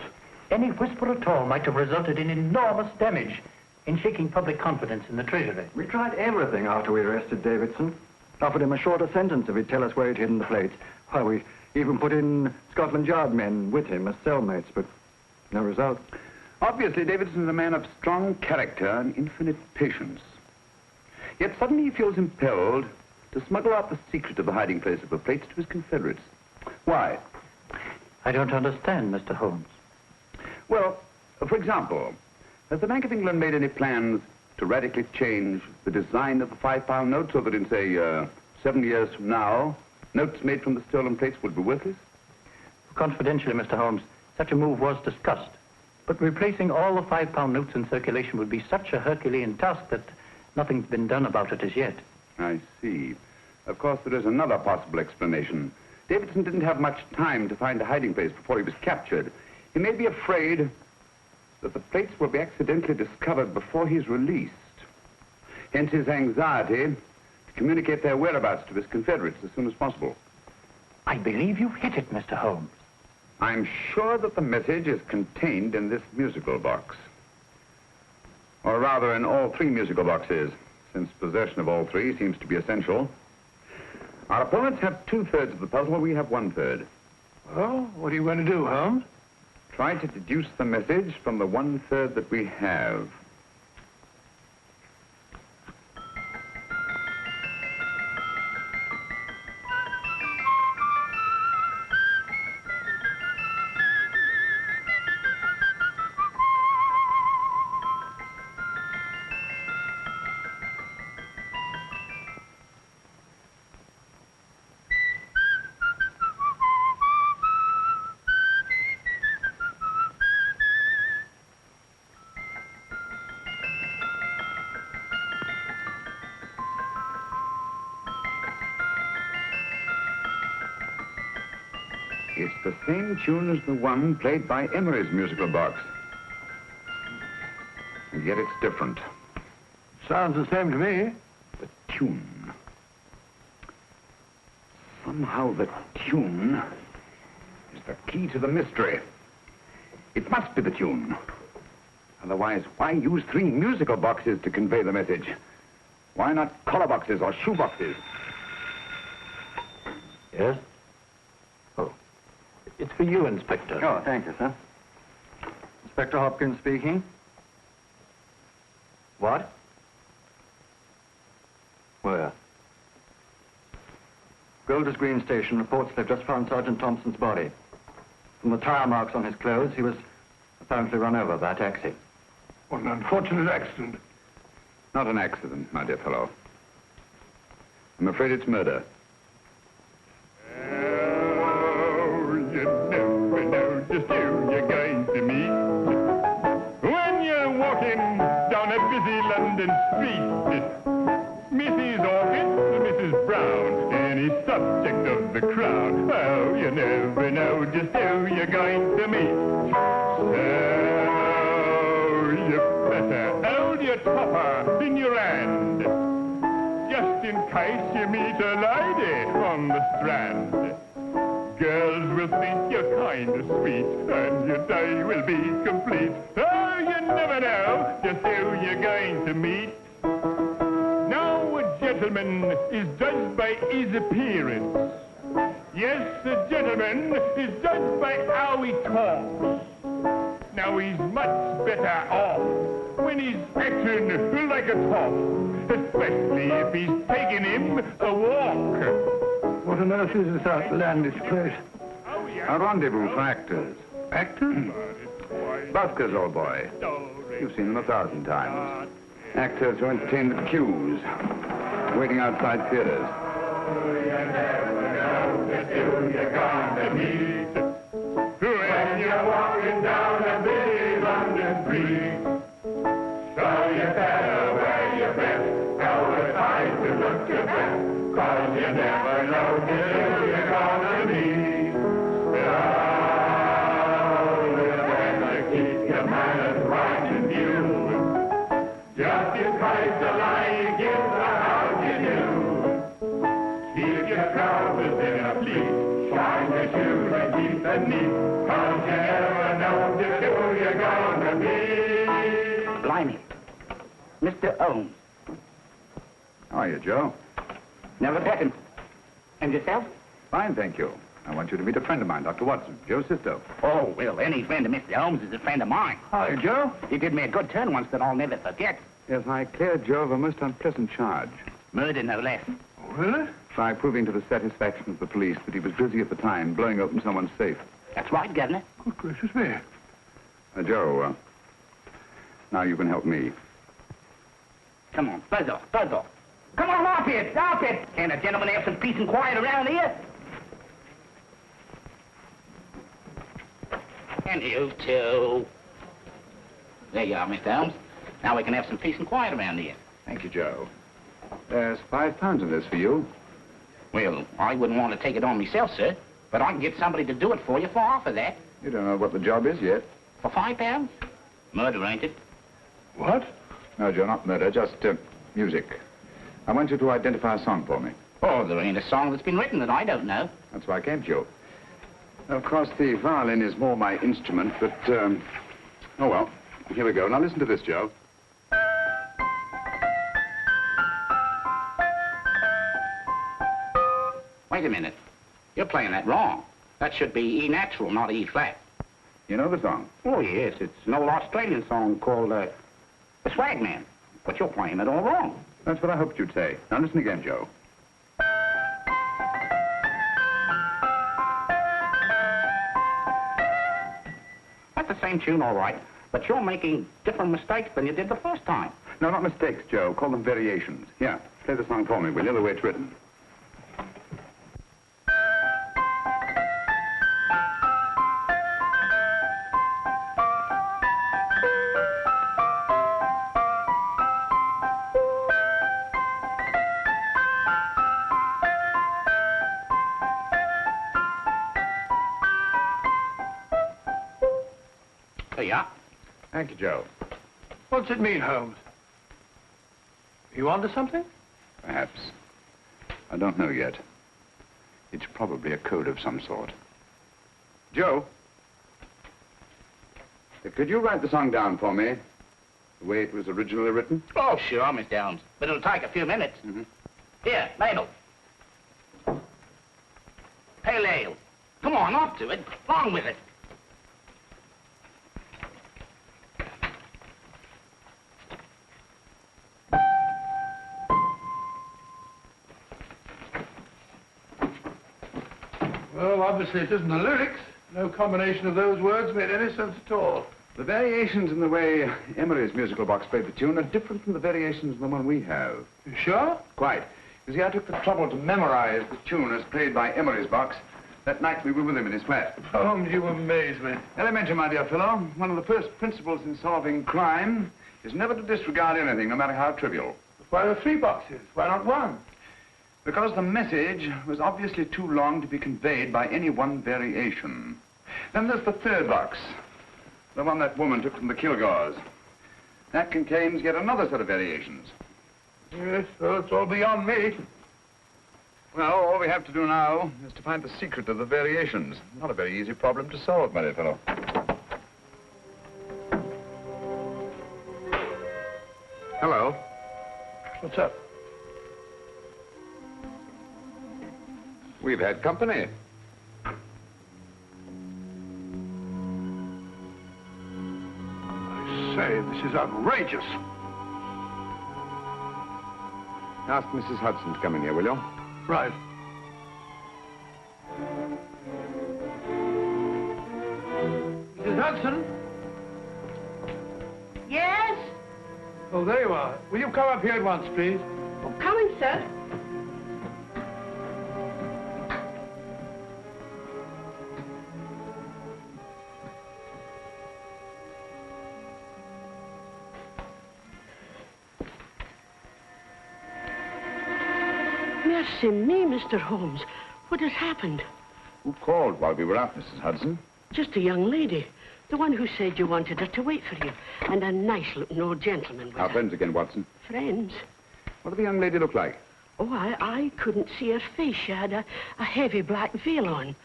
Any whisper at all might have resulted in enormous damage in shaking public confidence in the Treasury. We tried everything after we arrested Davidson. Offered him a shorter sentence if he'd tell us where he'd hidden the plates. Why, we even put in Scotland Yard men with him as cellmates, but no result. Obviously, Davidson is a man of strong character and infinite patience. Yet suddenly he feels impelled to smuggle out the secret of the hiding place of the plates to his confederates. Why? I don't understand, Mr. Holmes. Well, for example, has the Bank of England made any plans to radically change the design of the £5 note so that in, say, 7 years from now, notes made from the stolen plates would be worthless? Confidentially, Mr. Holmes, such a move was discussed. But replacing all the £5 notes in circulation would be such a Herculean task that nothing's been done about it as yet. I see. Of course, there is another possible explanation. Davidson didn't have much time to find a hiding place before he was captured. He may be afraid that the plates will be accidentally discovered before he's released. Hence his anxiety to communicate their whereabouts to his confederates as soon as possible. I believe you've hit it, Mr. Holmes. I'm sure that the message is contained in this musical box. Or rather, in all 3 musical boxes, since possession of all 3 seems to be essential. Our opponents have 2/3 of the puzzle, we have 1/3. Well, what are you going to do, Holmes? Try to deduce the message from the 1/3 that we have. It's the same tune as the one played by Emery's musical box. And yet it's different. Sounds the same to me. The tune. Somehow the tune is the key to the mystery. It must be the tune. Otherwise, why use 3 musical boxes to convey the message? Why not collar boxes or shoe boxes? Yes? Oh. It's for you, Inspector. Oh, thank you, sir. Inspector Hopkins speaking. What? Where? Golders Green Station reports they've just found Sergeant Thompson's body. From the tire marks on his clothes, he was apparently run over by a taxi. What an unfortunate accident. Not an accident, my dear fellow. I'm afraid it's murder. You never know just who you're going to meet when you're walking down a busy London street. Mrs. Orchid, Mrs. Brown, any subject of the crowd. Oh, you never know just who you're going to meet. So you better hold your topper in your hand, just in case you meet a lady on the Strand. Girls will think you're kind of sweet, and your day will be complete. Oh, you never know just who you're going to meet. Now a gentleman is judged by his appearance. Yes, a gentleman is judged by how he talks. Now he's much better off when he's acting like a top, especially if he's taking him a walk. What on earth is this outlandish place? A rendezvous for actors. Actors? Buskers, old boy. You've seen them 1,000 times. Actors who entertain the queues, waiting outside theaters. You're gonna meet when you're walking down a busy London street. So you better wear your best, go aside to look your best, 'cause you never know till you're gonna meet. Oh, you better keep your manners right in view. Just in case the lie you give the house you do. Keep your trousers in a pleat, shine your shoes and keep them neat, 'cause you never know just who you're gonna be. Blimey. Mr. Holmes. How are you, Joe? Never better. And yourself? Fine, thank you. I want you to meet a friend of mine, Dr. Watson, Joe's sister. Oh, well, any friend of Mr. Holmes is a friend of mine. Hi, Joe. He did me a good turn once that I'll never forget. Yes, I cleared Joe of a most unpleasant charge. Murder, no less. Really? By proving to the satisfaction of the police that he was busy at the time blowing open someone's safe. That's right, Governor. Good gracious me. Joe, now you can help me. Come on, buzz off, buzz off. Come on, off it, off it. Can't a gentleman have some peace and quiet around here? And you too. There you are, Mr. Holmes. Now we can have some peace and quiet around here. Thank you, Joe. There's £5 in this for you. Well, I wouldn't want to take it on myself, sir, but I can get somebody to do it for you for half of that. You don't know what the job is yet. For £5? Murder, ain't it? What? No, Joe, not murder, just music. I want you to identify a song for me. Oh, there ain't a song that's been written that I don't know. That's why I came to you. Of course, the violin is more my instrument, but, oh, well, here we go. Now listen to this, Joe. Wait a minute. You're playing that wrong. That should be E natural, not E flat. You know the song? Oh, yes. It's an old Australian song called, The Swag Man. But you're playing it all wrong. That's what I hoped you'd say. Now listen again, Joe. That's the same tune, all right. But you're making different mistakes than you did the first time. No, not mistakes, Joe. Call them variations. Here, play the song for me, will you, the way it's written. There you are. Thank you, Joe. What's it mean, Holmes? You onto something? Perhaps. I don't know yet. It's probably a code of some sort. Joe? Could you write the song down for me? The way it was originally written? Oh, sure, Mr. Holmes. But it'll take a few minutes. Mm-hmm. Here, Mabel. Pale ale. Come on, off to it. Along with it. Well, obviously it isn't the lyrics. No combination of those words made any sense at all. The variations in the way Emery's musical box played the tune are different from the variations in the one we have. You sure? Quite. You see, I took the trouble to memorize the tune as played by Emery's box that night we were with him in his flat. Holmes, you amaze me. Elementary, my dear fellow. One of the first principles in solving crime is never to disregard anything, no matter how trivial. Why are there 3 boxes? Why not 1? Because the message was obviously too long to be conveyed by any one variation. Then there's the 3rd box, the one that woman took from the Kilgores. That contains yet another set of variations. Yes, well, it's all beyond me. Well, all we have to do now is to find the secret of the variations. Not a very easy problem to solve, my dear fellow. Hello. What's up? We've had company. I say, this is outrageous. Ask Mrs. Hudson to come in here, will you? Right. Mrs. Hudson? Yes? Oh, there you are. Will you come up here at once, please? Oh, coming, sir. Mercy me, Mr. Holmes. What has happened? Who called while we were out, Mrs. Hudson? Just a young lady. The one who said you wanted her to wait for you. And a nice-looking old gentleman with Our her. friends again, Watson. Friends? What did the young lady look like? Oh, I couldn't see her face. She had a heavy black veil on.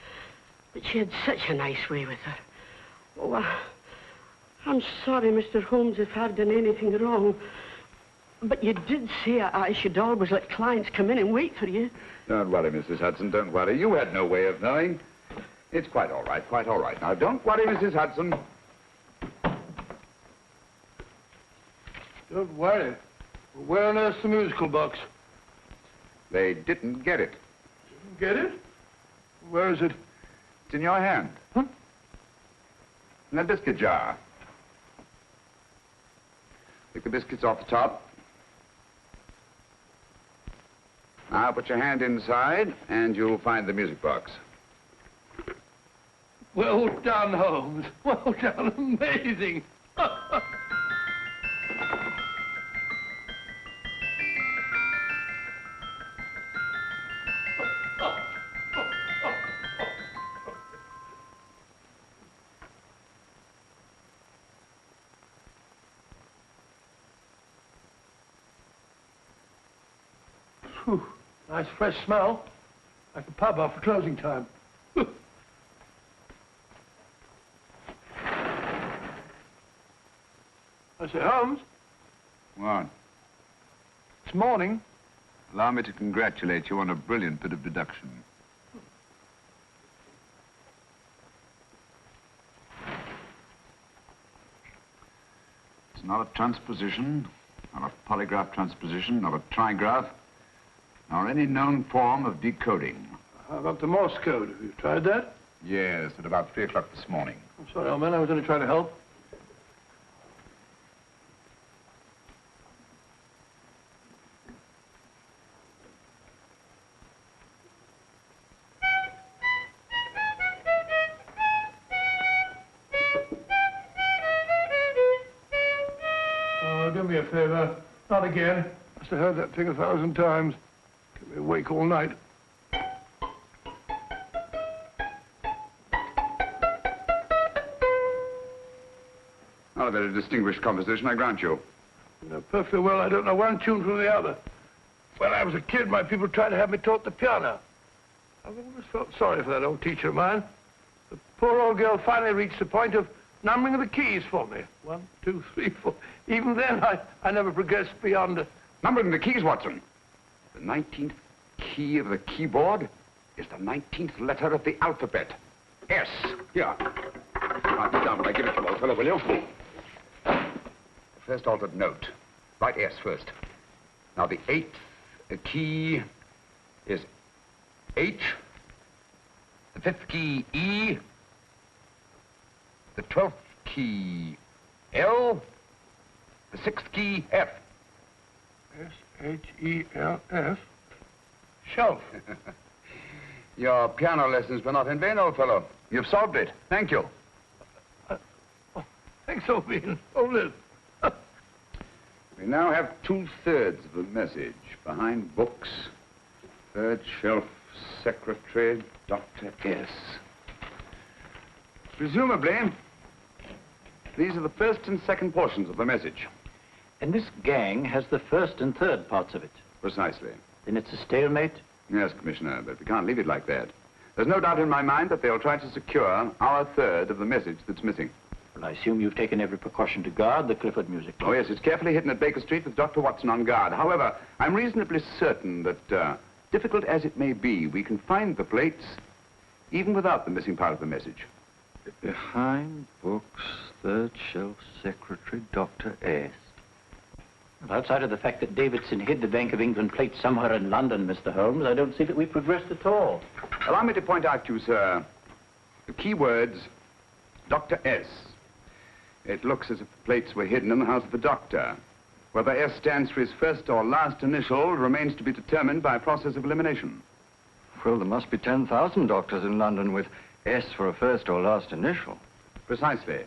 But she had such a nice way with her. Oh, I'm sorry, Mr. Holmes, if I've done anything wrong. But you did say I should always let clients come in and wait for you. Don't worry, Mrs. Hudson, don't worry. You had no way of knowing. It's quite all right, quite all right. Now, don't worry, Mrs. Hudson. Don't worry. Where on earth's the musical box? They didn't get it. Didn't get it? Where is it? It's in your hand. Huh? In that biscuit jar. Pick the biscuits off the top. Now put your hand inside, and you'll find the music box. Well done, Holmes. Well done. Amazing. Whew. Nice fresh smell. Like a pub after closing time. I say, Holmes. What? It's morning. Allow me to congratulate you on a brilliant bit of deduction. It's not a transposition, not a polygraph transposition, not a trigraph, nor any known form of decoding. How about the Morse code? Have you tried that? Yes, at about 3 o'clock this morning. I'm sorry, old man. I was only trying to help. Oh, do me a favor. Not again. Must have heard that thing 1,000 times. Kept me awake all night. Not a very distinguished composition, I grant you. You know perfectly well I don't know one tune from the other. When I was a kid, my people tried to have me taught the piano. I've always felt sorry for that old teacher of mine. The poor old girl finally reached the point of numbering the keys for me. 1, 2, 3, 4. Even then, I never progressed beyond... Numbering the keys, Watson. The 19th key of the keyboard is the 19th letter of the alphabet. S. Here. Write it down when I give it to you, old fellow, will you? First altered note. Write S first. Now, the 8th key is H. The 5th key, E. The 12th key, L. The 6th key, F. S-H-E-L-F. Shelf. Your piano lessons were not in vain, old fellow. You've solved it. Thank you. Thanks, old bean. Hold it. We now have 2/3 of the message. Behind books, third shelf, secretary, Dr. S. Presumably, these are the first and second portions of the message. And this gang has the first and third parts of it. Precisely. Then it's a stalemate? Yes, Commissioner, but we can't leave it like that. There's no doubt in my mind that they'll try to secure our third of the message that's missing. Well, I assume you've taken every precaution to guard the Clifford music box. Oh, yes, it's carefully hidden at Baker Street with Dr. Watson on guard. However, I'm reasonably certain that, difficult as it may be, we can find the plates even without the missing part of the message. Behind books, third shelf, secretary, Dr. S. Well, outside of the fact that Davidson hid the Bank of England plate somewhere in London, Mr. Holmes, I don't see that we've progressed at all. Allow me to point out to you, sir, the key words, Dr. S. It looks as if the plates were hidden in the house of the doctor. Whether S stands for his first or last initial remains to be determined by a process of elimination. Well, there must be 10,000 doctors in London with S for a first or last initial. Precisely.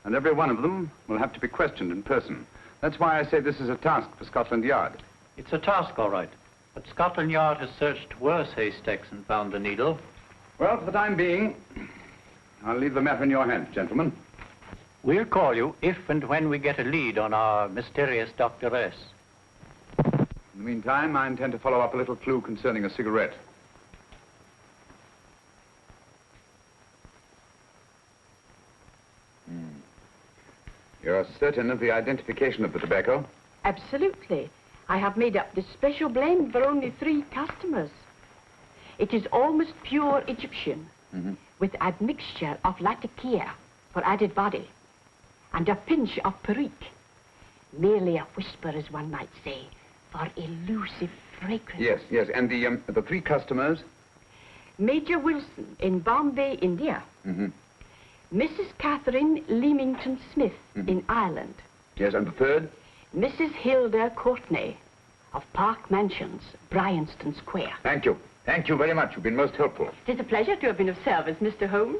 And every one of them will have to be questioned in person. That's why I say this is a task for Scotland Yard. It's a task, all right. But Scotland Yard has searched worse haystacks and found the needle. Well, for the time being, I'll leave the matter in your hands, gentlemen. We'll call you if and when we get a lead on our mysterious Dr. S. In the meantime, I intend to follow up a little clue concerning a cigarette. You're certain of the identification of the tobacco? Absolutely. I have made up this special blend for only 3 customers. It is almost pure Egyptian, with admixture of latakia for added body, and a pinch of perique. Merely a whisper, as one might say, for elusive fragrance. Yes, yes. And the 3 customers? Major Wilson in Bombay, India. Mrs. Catherine Leamington Smith in Ireland. Yes, and the 3rd? Mrs. Hilda Courtney of Park Mansions, Bryanston Square. Thank you. Thank you very much. You've been most helpful. It is a pleasure to have been of service, Mr. Holmes.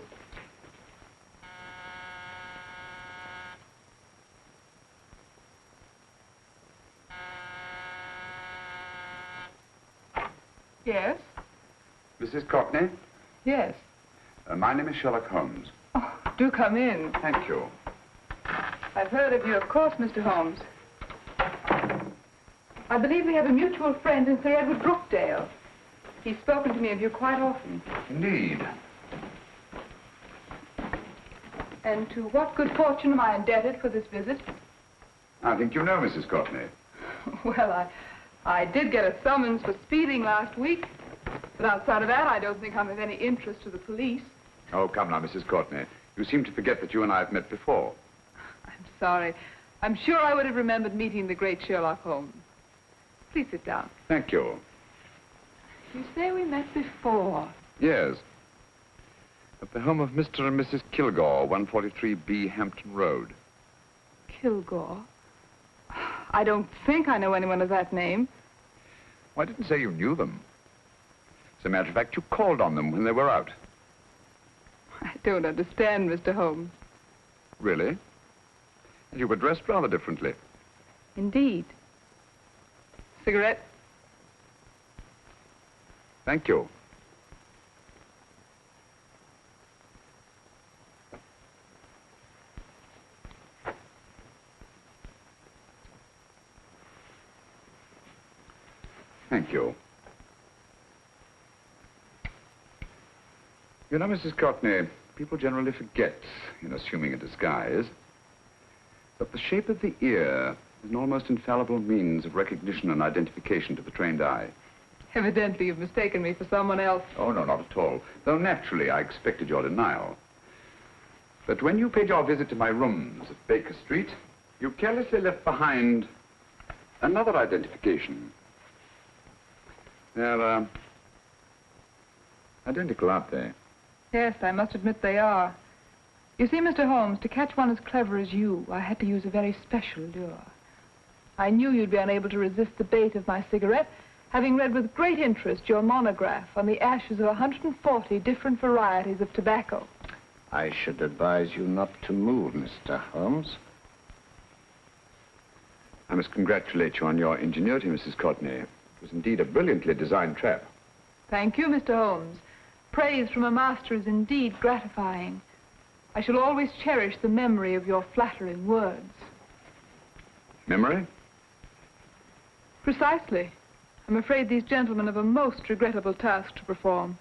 Yes? Mrs. Courtney? Yes. My name is Sherlock Holmes. Oh, do come in. Thank you. I've heard of you, of course, Mr. Holmes. I believe we have a mutual friend in Sir Edward Brookdale. He's spoken to me of you quite often. Indeed. And to what good fortune am I indebted for this visit? I think you know Mrs. Courtney. Well, I did get a summons for speeding last week. But outside of that, I don't think I'm of any interest to the police. Oh, come now, Mrs. Courtney. You seem to forget that you and I have met before. I'm sorry. I'm sure I would have remembered meeting the great Sherlock Holmes. Please sit down. Thank you. You say we met before. Yes. At the home of Mr. and Mrs. Kilgore, 143B Hampton Road. Kilgore? I don't think I know anyone of that name. Well, I didn't say you knew them. As a matter of fact, you called on them when they were out. I don't understand, Mr. Holmes. Really? And you were dressed rather differently. Indeed. Cigarette? Thank you. Thank you. You know, Mrs. Courtney, people generally forget, in assuming a disguise, that the shape of the ear is an almost infallible means of recognition and identification to the trained eye. Evidently, you've mistaken me for someone else. Oh, no, not at all. Though naturally, I expected your denial. But when you paid your visit to my rooms at Baker Street, you carelessly left behind another identification. They're, identical, aren't they? Yes, I must admit they are. You see, Mr. Holmes, to catch one as clever as you, I had to use a very special lure. I knew you'd be unable to resist the bait of my cigarette, having read with great interest your monograph on the ashes of 140 different varieties of tobacco. I should advise you not to move, Mr. Holmes. I must congratulate you on your ingenuity, Mrs. Courtney. It was indeed a brilliantly designed trap. Thank you, Mr. Holmes. Praise from a master is indeed gratifying. I shall always cherish the memory of your flattering words. Memory? Precisely. I'm afraid these gentlemen have a most regrettable task to perform.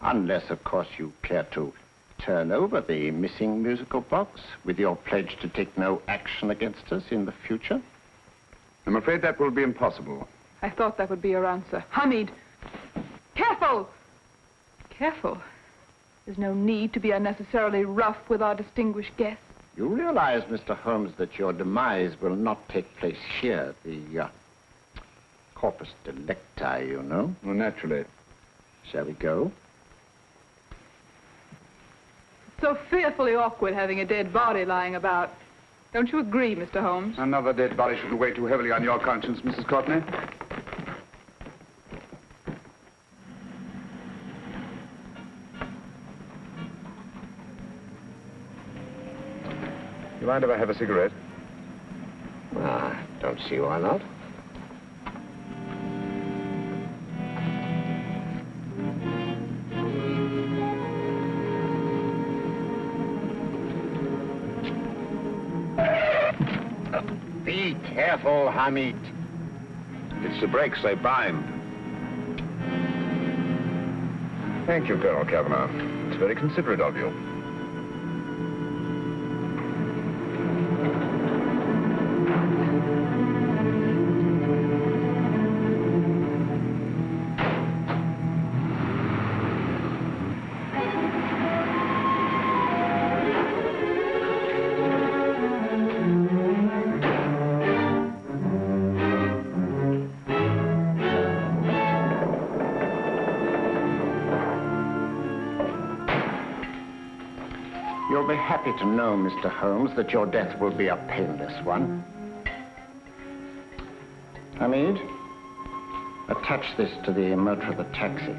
Unless, of course, you care to turn over the missing musical box with your pledge to take no action against us in the future. I'm afraid that will be impossible. I thought that would be your answer. Hamid! Careful! Careful. There's no need to be unnecessarily rough with our distinguished guests. You realize, Mr. Holmes, that your demise will not take place here. The corpus delicti, you know. Well, naturally. Shall we go? It's so fearfully awkward having a dead body lying about. Don't you agree, Mr. Holmes? Another dead body shouldn't weigh too heavily on your conscience, Mrs. Courtney. You mind if I have a cigarette? Don't see why not. Be careful, Hamid. It's the brakes, they bind. Thank you, Colonel Kavanagh. It's very considerate of you. You'll be happy to know, Mr. Holmes, that your death will be a painless one. Hamid, attach this to the motor of the taxi.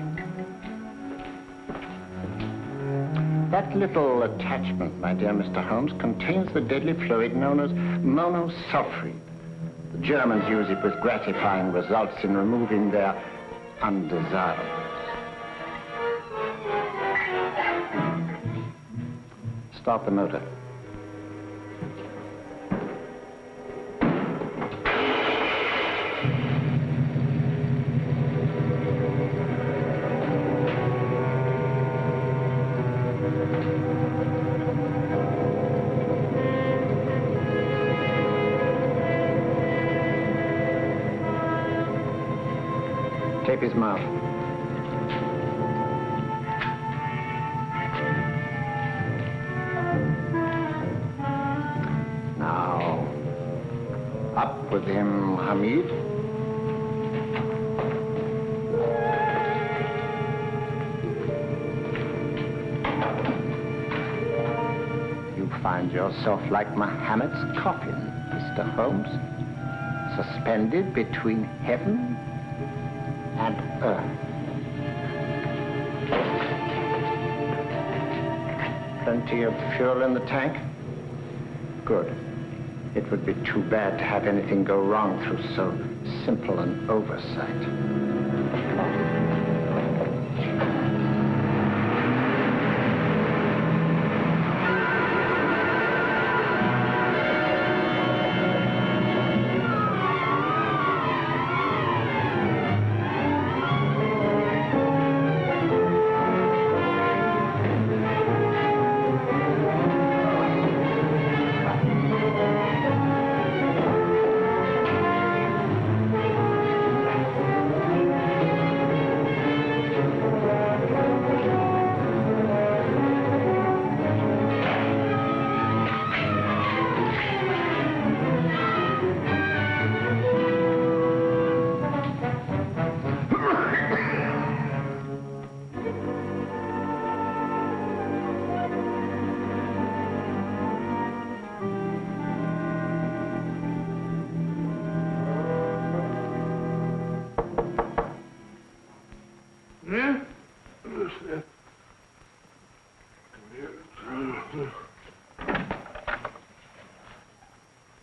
That little attachment, my dear Mr. Holmes, contains the deadly fluid known as monosulfide. The Germans use it with gratifying results in removing their undesirables. Start the motor. Tape his mouth. Now, up with him, Hamid. You find yourself like Muhammad's coffin, Mr. Holmes, suspended between heaven and earth. Plenty of fuel in the tank? Good. It would be too bad to have anything go wrong through so simple an oversight.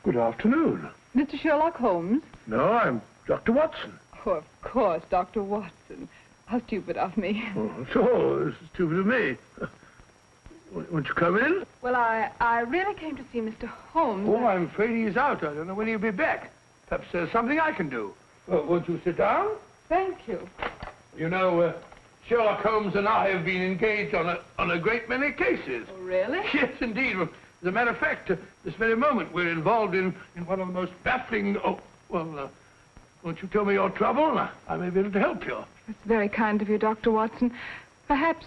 Good afternoon. Mr. Sherlock Holmes? No, I'm Dr. Watson. Oh, of course, Dr. Watson. How stupid of me. Oh, so stupid of me. Won't you come in? Well, I really came to see Mr. Holmes. Oh, I'm afraid he's out. I don't know when he'll be back. Perhaps there's something I can do. Won't you sit down? Thank you. You know, Sherlock Holmes and I have been engaged on a great many cases. Oh, really? Yes, indeed. As a matter of fact, this very moment, we're involved in one of the most baffling... Oh, well, won't you tell me your trouble? I may be able to help you. That's very kind of you, Dr. Watson. Perhaps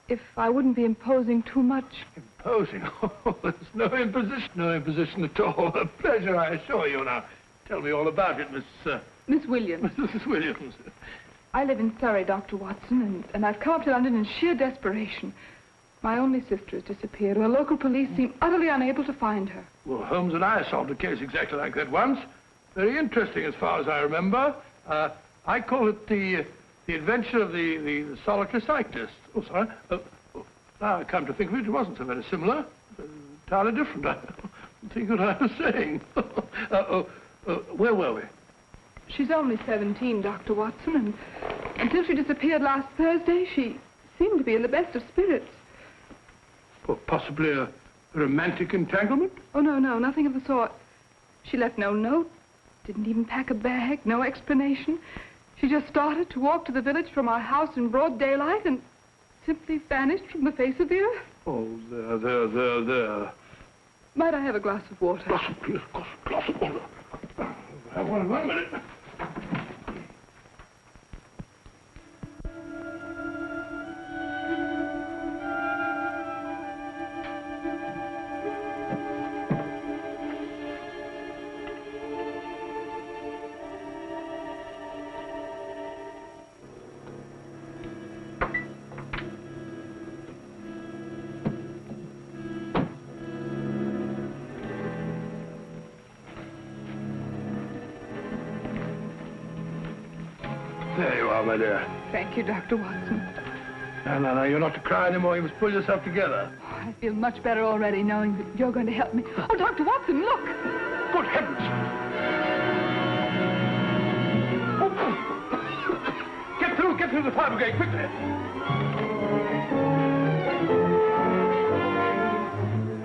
if I wouldn't be imposing too much. Imposing? Oh, there's no imposition at all. A pleasure, I assure you. Now, tell me all about it, Miss Williams. Mrs. Williams. I live in Surrey, Dr. Watson, and I've come up to London in sheer desperation. My only sister has disappeared, and the local police seem utterly unable to find her. Well, Holmes and I solved a case exactly like that once. Very interesting as far as I remember. I call it the adventure of the solitary cyclist. Oh, sorry. Now I come to think of it, it wasn't so very similar. Entirely different. I don't think what I was saying. Where were we? She's only 17, Dr. Watson, and until she disappeared last Thursday, she seemed to be in the best of spirits. Well, possibly a romantic entanglement? Oh, no, nothing of the sort. She left no note, didn't even pack a bag, no explanation. She just started to walk to the village from our house in broad daylight and simply vanished from the face of the earth. Oh, there. Might I have a glass of water? Glass of water. Have one minute. There you are, my dear. Thank you, Dr. Watson. No, you're not to cry anymore. You must pull yourself together. Oh, I feel much better already knowing that you're going to help me. Oh, Dr. Watson, look! Good heavens! Get through the fire brigade, quickly!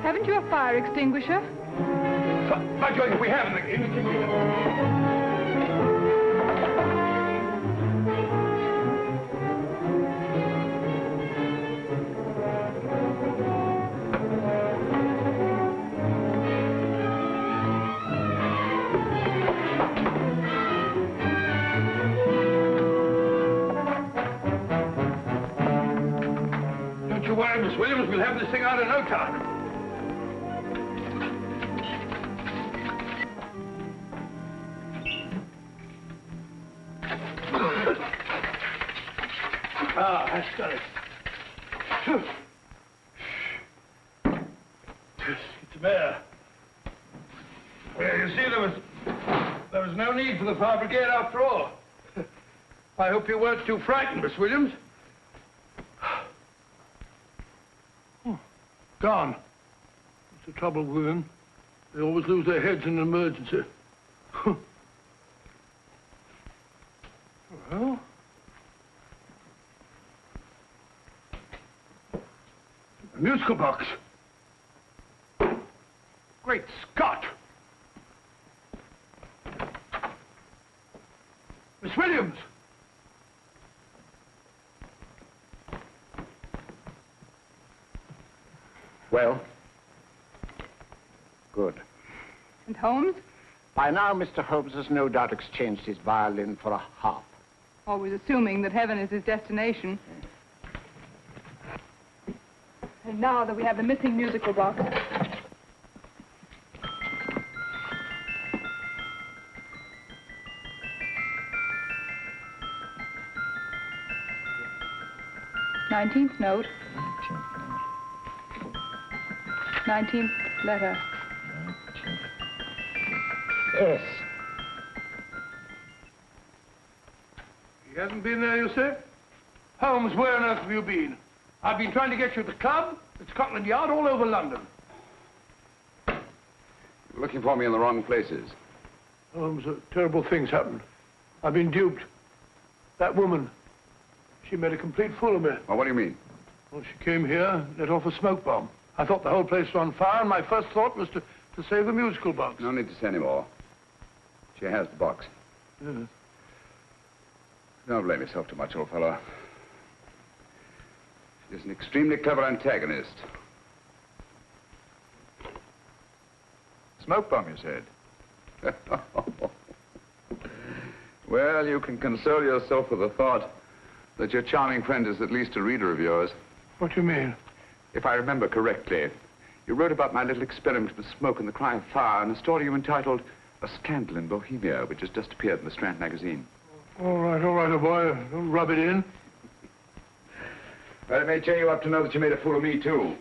Haven't you a fire extinguisher? By Jove, we have in the kitchen. Don't you worry, Miss Williams. We'll have this thing out in no time. That's got it. It's bare. Well, you see, there was no need for the fire brigade after all. I hope you weren't too frightened, Miss Williams. Gone. That's the trouble with them. They always lose their heads in an emergency. Well... a musical box. Great Scott! Miss Williams! Well? Good. And Holmes? By now, Mr. Holmes has no doubt exchanged his violin for a harp. Always assuming that heaven is his destination. And now that we have the missing musical box. Nineteenth note. 19th letter. Yes. He hasn't been there, you say? Holmes, where on earth have you been? I've been trying to get you at the club, at Scotland Yard, all over London. You're looking for me in the wrong places. Holmes, terrible things happened. I've been duped. That woman, she made a complete fool of me. Well, what do you mean? Well, she came here, let off a smoke bomb. I thought the whole place was on fire, and my first thought was to save the musical box. No need to say any more. She has the box. Yes. Don't blame yourself too much, old fellow. She's an extremely clever antagonist. Smoke bomb, you said? Well, you can console yourself with the thought that your charming friend is at least a reader of yours. What do you mean? If I remember correctly, you wrote about my little experiment with smoke and the cry of fire in a story you entitled A Scandal in Bohemia, which has just appeared in the Strand magazine. All right, old boy. Don't rub it in. Well, it may cheer you up to know that you made a fool of me, too.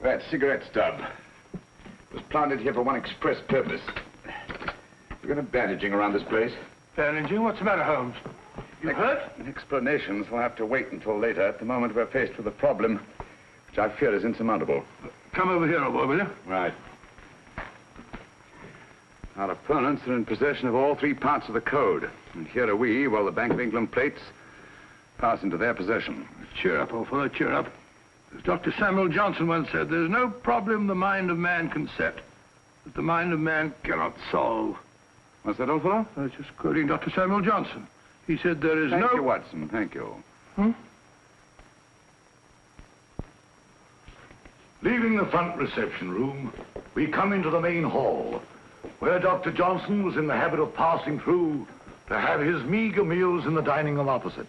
That cigarette stub was planted here for one express purpose. We're going to bandaging around this place. Bandaging? What's the matter, Holmes? You hurt? Explanations will have to wait until later. At the moment, we're faced with a problem which I fear is insurmountable. Come over here, old boy, will you? Right. Our opponents are in possession of all 3 parts of the code. And here are we, while the Bank of England plates pass into their possession. Cheer up, old fellow, cheer up. As Dr. Samuel Johnson once said, there's no problem the mind of man can set that the mind of man cannot solve. What's that, old fellow? I was just quoting Dr. Samuel Johnson. He said there is Thank you, Watson. Thank you. Leaving the front reception room, we come into the main hall, where Dr. Johnson was in the habit of passing through to have his meager meals in the dining room opposite,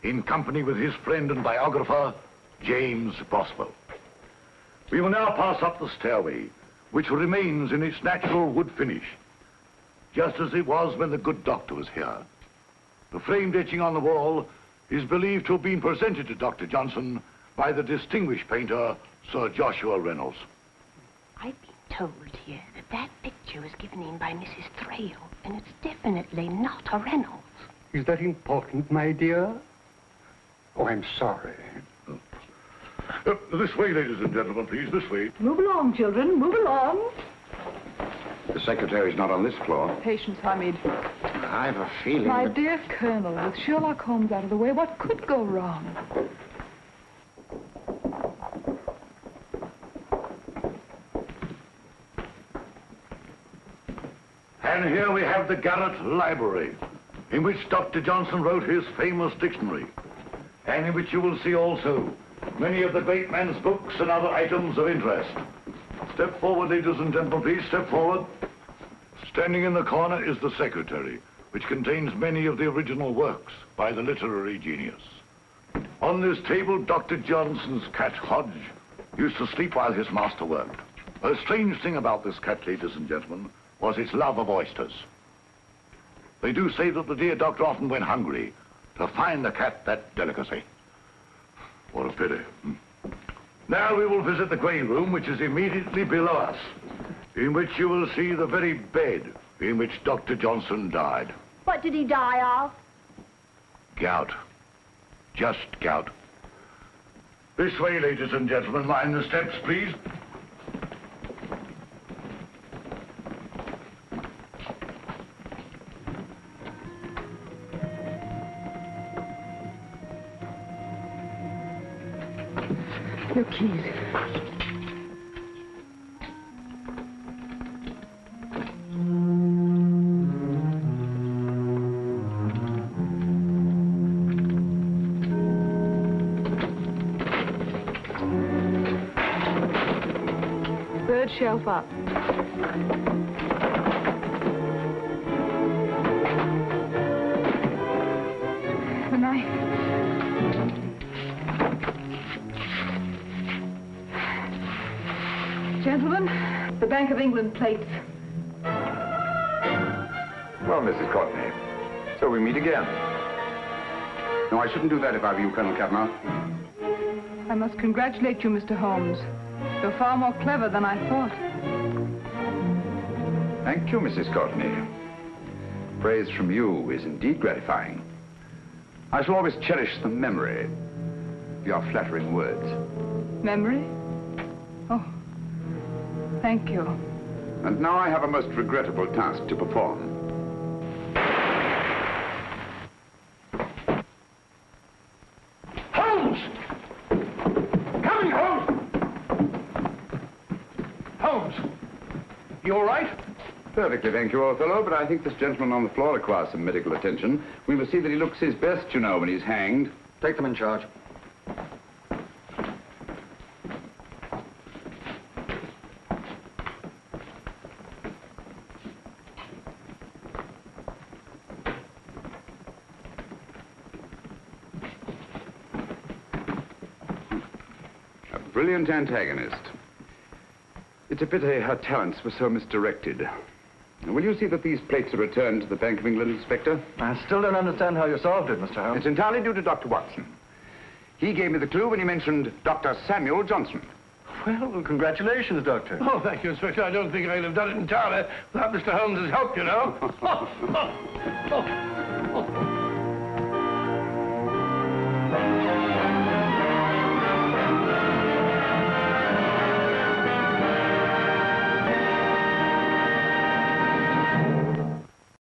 in company with his friend and biographer, James Boswell. We will now pass up the stairway, which remains in its natural wood finish, just as it was when the good doctor was here. The framed etching on the wall is believed to have been presented to Dr. Johnson by the distinguished painter, Sir Joshua Reynolds. I've been told here that that picture was given in by Mrs. Thrale, and it's definitely not a Reynolds. Is that important, my dear? Oh, I'm sorry. This way, ladies and gentlemen, please, this way. Move along, children, move along. The secretary's not on this floor. Patience, Hamid. I've a feeling My that... dear Colonel, with Sherlock Holmes out of the way, what could go wrong? And here we have the Garrett Library, in which Dr. Johnson wrote his famous dictionary, and in which you will see also many of the great man's books and other items of interest. Step forward, ladies and gentlemen, please, step forward. Standing in the corner is the secretary, which contains many of the original works by the literary genius. On this table, Dr. Johnson's cat, Hodge, used to sleep while his master worked. A strange thing about this cat, ladies and gentlemen, was its love of oysters. They do say that the dear doctor often went hungry to find the cat that delicacy. What a pity. Now we will visit the grey room, which is immediately below us, in which you will see the very bed in which Dr. Johnson died. What did he die of? Gout. Just gout. This way, ladies and gentlemen. Mind the steps, please. Your keys. Third shelf up. The knife. Gentlemen, the Bank of England plates. Well, Mrs. Courtney, so we meet again. No, I shouldn't do that if I were you, Colonel Cavanaugh. I must congratulate you, Mr. Holmes. You're far more clever than I thought. Thank you, Mrs. Courtney. Praise from you is indeed gratifying. I shall always cherish the memory of your flattering words. Memory? Oh, thank you. And now I have a most regrettable task to perform. Holmes! Coming, Holmes! Holmes! You all right? Perfectly, thank you, old fellow, but I think this gentleman on the floor requires some medical attention. We must see that he looks his best, you know, when he's hanged. Take them in charge. A brilliant antagonist. It's a pity her talents were so misdirected. Will you see that these plates are returned to the Bank of England, Inspector? I still don't understand how you solved it, Mr. Holmes. It's entirely due to Dr. Watson. He gave me the clue when he mentioned Dr. Samuel Johnson. Well, congratulations, Doctor. Oh, thank you, Inspector. I don't think I'd have done it entirely without Mr. Holmes's help, you know.